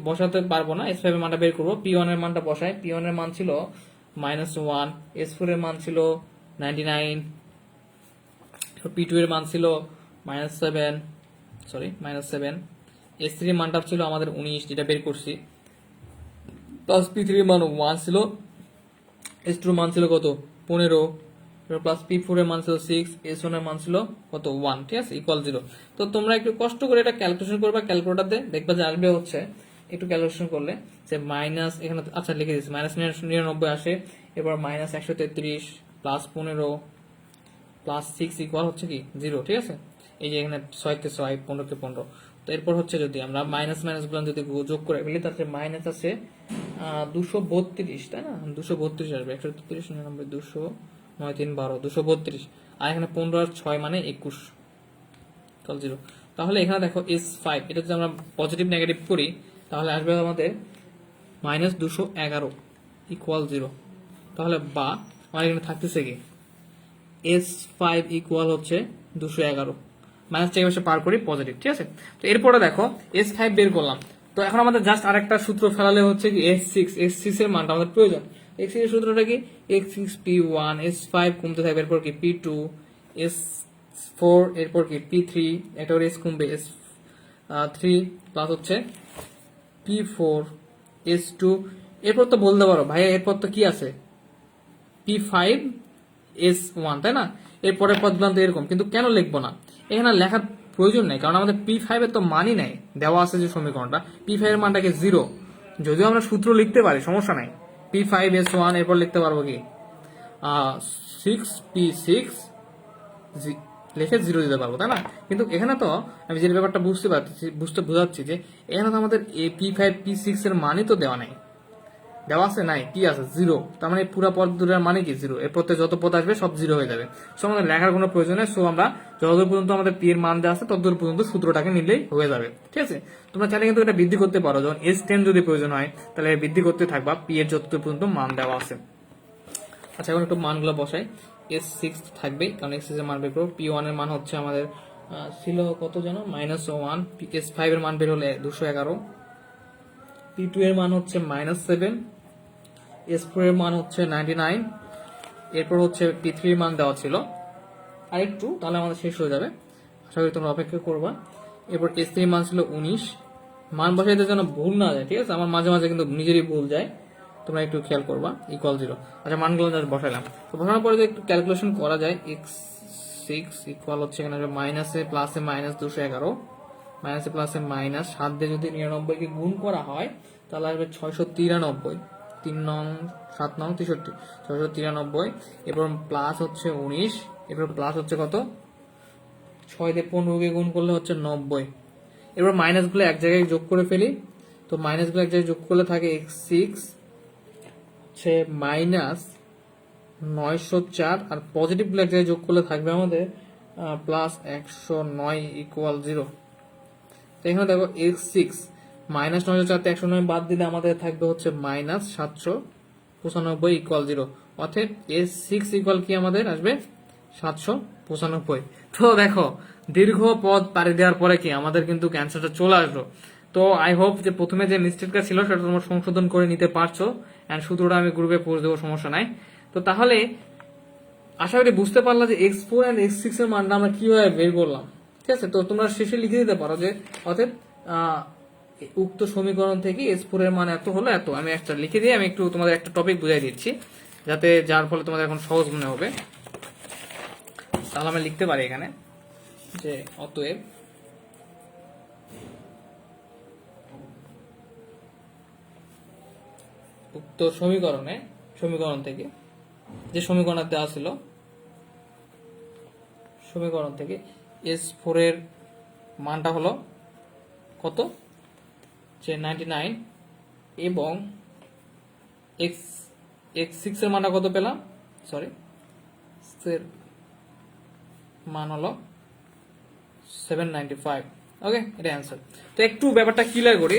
Speaker 1: বসাতে পারবো না, S5 এর মানটা বের করবো। P1 এর মানটা বসাই, P1 এর মান ছিল -1, S4 এর মান ছিল 99, P2 এর মান ছিল -7, S3 এর মানটা ছিল আমাদের 19, যেটা বের করছি, প্লাস P3 এর মান 1 ছিল, S2 এর মান ছিল কত 15, প্লাস P4 এর মান ছিল 6, S1 এর মান ছিল কত 1। ঠিক আছে, ইকুয়াল 0। তো তোমরা একটু কষ্ট করে এটা ক্যালকুলেশন করবা, ক্যালকুলেটর দিয়ে দেখবা যে আসবে হচ্ছে, একটু ক্যালকুলেশন করলে যে মাইনাস, এখানে আচ্ছা লিখে দিচ্ছি, -99 আসে। এবার -133 প্লাস 15 প্লাস 6 ইকুয়াল হচ্ছে কি 0। ঠিক আছে, এই যে এখানে 6 কে 6, 15 কে 15, তো এরপর হচ্ছে যদি আমরা মাইনাস মাইনাস গুলো যদি যোগ করে ফেলি তাহলে মাইনাস আছে 232, তাই না? 232 আসবে, 133 99 200 9 3 12 232, আর এখানে 15 আর 6 মানে 21 ইকুয়াল 0। তাহলে এখানে দেখো S5 এটা যদি আমরা পজিটিভ নেগেটিভ করি তাহলে আসবে আমাদের -211 ইকুয়াল 0। তাহলে বা আমার এখানে থাকতেছে কি S5 ইকুয়াল হচ্ছে 211, মাইনাস থেকে বসে পার করি পজিটিভ, ঠিক আছে? তো এরপরে দেখো S5 বের করলাম, তো এখন আমাদের জাস্ট আরেকটা সূত্র ফেলালে হচ্ছে কি S6 এর মানটা আমাদের প্রয়োজন। S6 এর সূত্রটা কি x6 p1, S5 কমতে থাকবে, এরপর কি p2, S4, এরপর কি p3, একটা করে s কমবে, S3 প্লাস হচ্ছে p4, S2, এরপর তো বলতে পারো ভাইয়া এরপর তো কি আছে p5 S1, তাই না? এর পরের পদগুলো তো এরকম, কিন্তু কেন লিখবো না? এখানে লেখার প্রয়োজন নেই, কারণ আমাদের P5 এর তো মানই নাই, দেওয়া আছে যে সমীকরণটা P5 এর মানটাকে 0। যদিও আমরা সূত্র লিখতে পারি, সমস্যা নাই, P5 S1, এরপর লিখতে পারবো কি 6P6 লিখে 0 দিতে পারবো, তাই না? কিন্তু এখানে তো আমি যে ব্যাপারটা বোঝাচ্ছি যে এখানে তো আমাদের P5 P6 এর মানই তো দেওয়া নাই, দেওয়া আছে নাই, কি আছে 0, তার মানে পুরো পদ দুটার মানে কি 0, এর প্রত্যেক যত পদ আসবে সব 0 হয়ে যাবে। সো আমাদের লেখার কোনো প্রয়োজন নেই। সো আমরা যতদূর পর্যন্ত আমাদের পি এর মান দেওয়া আছে ততদূর পর্যন্ত সূত্রটাকে নিলেই হয়ে যাবে, ঠিক আছে? তোমরা চাইলে কিন্তু এটা বৃদ্ধি করতে পারো, যখন S10 যদি প্রয়োজন হয় তাহলে বৃদ্ধি করতে থাকবা পি এর যতদূর পর্যন্ত মান দেওয়া আছে। আচ্ছা, এখন একটু মানগুলো বসাই। S6 থাকবেই, কারণ S6 এর মান বের করবো। P1 এর মান হচ্ছে আমাদের ছিল কত যেন -1, S5 এর মান বের হলে 211, P2 এর মান হচ্ছে -7, S4 এর মান হচ্ছে 99, এরপর হচ্ছে P3 এর মান দেওয়া ছিল আরেকটু, তাহলে আমাদের শেষ হয়ে যাবে, আশা করি তোমরা অপেক্ষা করবা। এরপর S3 এর মান ছিল 19, মান বসাইতে যেন ভুল না যায়, ঠিক আছে? আমার মাঝে মাঝে কিন্তু নিজেরই ভুল যায়, তোমরা একটু খেয়াল করবা। ইকুয়াল 0। আচ্ছা, মানগুলো জাস্ট বসাইলাম, তো বসানোর পরে যে একটু ক্যালকুলেশন করা যায়, x6 ইকুয়াল হচ্ছে এখানে মাইনাসে প্লাসে -211, মাইনাসে প্লাসে মাইনাস 7 দিয়ে যদি 99 কে গুণ করা হয় তাহলে আসবে 693, 3 নং 7 নং 63, 693। এরপর প্লাস হচ্ছে 19, এরপর প্লাস হচ্ছে কত 6 দিয়ে 15 কে গুণ করলে হচ্ছে 90। এরপর মাইনাস গুলো এক জায়গায় যোগ করে ফেলি, তো মাইনাস গুলো এক জায়গায় যোগ করলে থাকে x6 হচ্ছে -904, আর পজিটিভ গুলো এক জায়গায় যোগ করলে থাকবে আমাদের +109 ইকুয়াল 0। তো এখানে দেখো x6 -904 তে 109 বাদ দিলে আমাদের থাকবে হচ্ছে -795 ইকুয়াল 0, অর্থাৎ S6 ইকুয়াল কি আমাদের আসবে 795। তো দেখো দীর্ঘ পদ পাড়ি দেওয়ার পরে কি আমাদের কিন্তু ক্যান্সারটা চলে আসলো। তো আই হোপ যে প্রথমে যে মিস্টেকটা ছিল সেটা তোমরা সংশোধন করে নিতে পারছো, এন্ড সূত্রটা আমি গ্রুপে পোস্ট দেবো, সমস্যা নাই। তো তাহলে আশা করি বুঝতে পারলাম যে x4 এন্ড x6 এর মানটা আমরা কিভাবে বের করলাম, ঠিক আছে? তো তোমরা শেষে লিখে দিতে পারো যে অতএব উক্ত সমীকরণ থেকে S4 এর মান এত হলো এত। আমি একটা লিখে দিয়ে আমি একটু তোমাদের একটা টপিক বুঝাই দিচ্ছি, যাতে যার ফলে তোমাদের এখন সহজ মনে হবে। তাহলে আমি লিখতে পারি এখানে যে অতএব উক্ত সমীকরণ থেকে যে সমীকরণ দেওয়া ছিল, সমীকরণ থেকে S4 এর মানটা হলো কত যে 99, এবং x6 এর মানটা কত পেলাম, সরি এর মান হলো 795। ওকে, এটা অ্যান্সার। তো একটু ব্যাপারটা ক্লিয়ার করি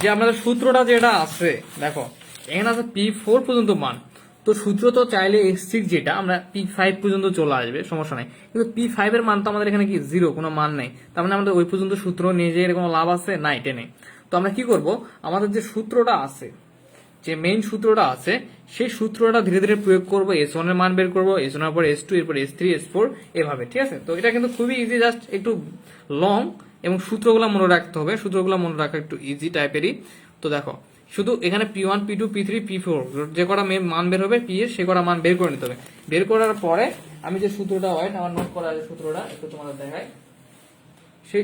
Speaker 1: যে আমাদের সূত্রটা যেটা আছে, দেখো এখানে আছে P4 পর্যন্ত মান, তো সূত্র তো চাইলে x6 যেটা আমরা P5 পর্যন্ত চলে আসবে, সমস্যা নাই, কিন্তু P5 এর মান তো আমাদের এখানে কি 0, কোনো মান নেই, তার মানে আমাদের ওই পর্যন্ত সূত্র নিয়ে যেয়ে কোনো লাভ আছে নাই টেনে। তো আমরা কি করব, আমাদের যে সূত্রটা আছে, যে মেইন সূত্রটা আছে, সেই সূত্রটা ধীরে ধীরে প্রয়োগ করবো, S1 এর মান বের করবো, S1 এর পর S2, এরপর S3, S4 এভাবে, ঠিক আছে? তো এটা কিন্তু খুবই ইজি, জাস্ট একটু লং, এবং সূত্রগুলো মনে রাখতে হবে, সূত্রগুলো মনে রাখা একটু ইজি টাইপেরই। তো দেখো শুধু এখানে P1 P2 P3 P4 যে কটা মান বের হবে P এর, সে কটা মান বের করে নিতে হবে। বের করার পরে আমি যে সূত্রটা হয় আমার নোট করা আছে, সূত্রটা একটু তোমাদের দেখাই, সেই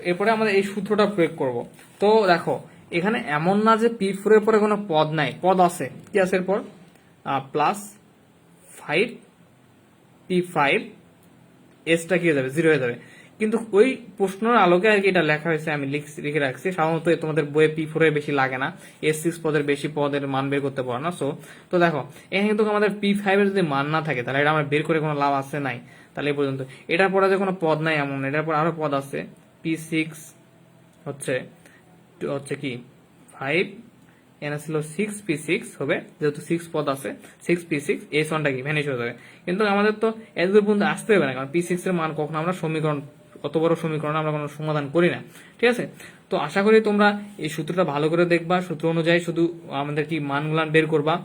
Speaker 1: এরপরে আমাদের এই সূত্রটা প্রয়োগ করব। তো দেখো এখানে এমন না যে P4 এর পরে কোনো পদ নাই, পদ আছে। কি আছে এরপর +5 P5, এসটা কি হয়ে যাবে 0 হয়ে যাবে, কিন্তু ওই প্রশ্নের আলোকে আর কি এটা লেখা হয়েছে, আমি লিখে রাখছি। সাধারণত তোমাদের বইয়ে P4 এর বেশি লাগে না, S6 পদের বেশি পদের মান বের করতে পারো না। তো দেখো এখানে কিন্তু আমাদের P5 এর যদি মান না থাকে তাহলে এটা আমার বের করে কোনো লাভ আছে নাই। তাহলে এই পর্যন্ত এটার পরে যে কোনো পদ নাই এমন, এটার পর আরো পদ আছে। P6 হচ্ছে হচ্ছে কি 5, এখানে ছিল 6P6 হবে, যেহেতু 6 পদ আছে 6P6, S1টা কি ভ্যানিশ হয়ে যাবে। কিন্তু আমাদের তো এতদূর পর্যন্ত আসতে হবে না, কারণ P6 এর মান কখনো আমরা সমীকরণ, অত বড় সমীকরণ আমরা কোনো সমাধান করি না। ঠিক আছে, তো আশা করি তোমরা এই সূত্রটা ভালো করে দেখবা, সূত্র অনুযায়ী শুধু আমাদের কি মানগুলো বের করবা,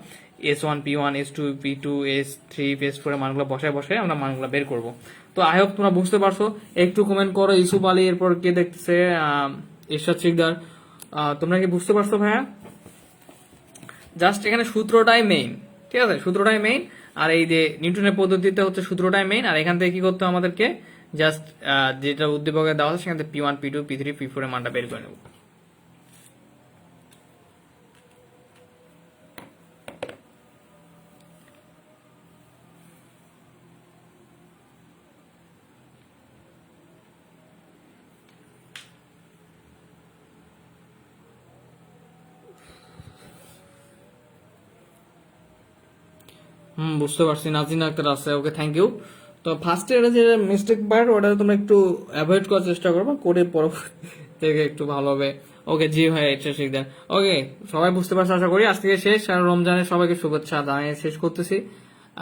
Speaker 1: S1 P1 S2 P2 S3 S4 এর মানগুলো বসায় বসায় আমরা মানগুলো বের করব। তো আই হোপ তোমরা বুঝতে পারছো। একটু কমেন্ট করো ইউসুফ আলী, এরপর কে দেখতেছে ইরশাদ শিকদার, তোমরা কি বুঝতে পারছো ভাইয়া? জাস্ট এখানে সূত্রটাই মেইন, ঠিক আছে, সূত্রটাই মেইন। আর এই যে নিউটনের পদ্ধতিতে হচ্ছে সূত্রটাই মেইন। আর এখান থেকে কি করতে হবে আমাদেরকে, জাস্ট যেটা উদ্দীপকে দেওয়া আছে সেখান থেকে P1 P2 P3 P4 এর মানটা বের করে নেব। বুঝতে পারছি, নাজিনা আক্তার আছে, ওকে থ্যাংক ইউ। তো ফার্স্টে এটা যে মিস্টেক পার্ট ওটা তোমরা একটু অ্যাভয়েড করার চেষ্টা করবে, করে পরবর্তী থেকে একটু ভালো হবে। ওকে জি ভাই, এটা শিখবেন। ওকে, সবাই বুঝতে পারছে আশা করি। আজ থেকে শেষ, আর রমজানের সবাইকে শুভেচ্ছা জানিয়ে শেষ করতেছি।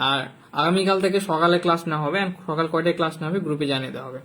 Speaker 1: আর আগামীকাল থেকে সকালে ক্লাস না হবে, সকাল কয়টায় ক্লাস না হবে গ্রুপে জানিয়ে দেওয়া হবে।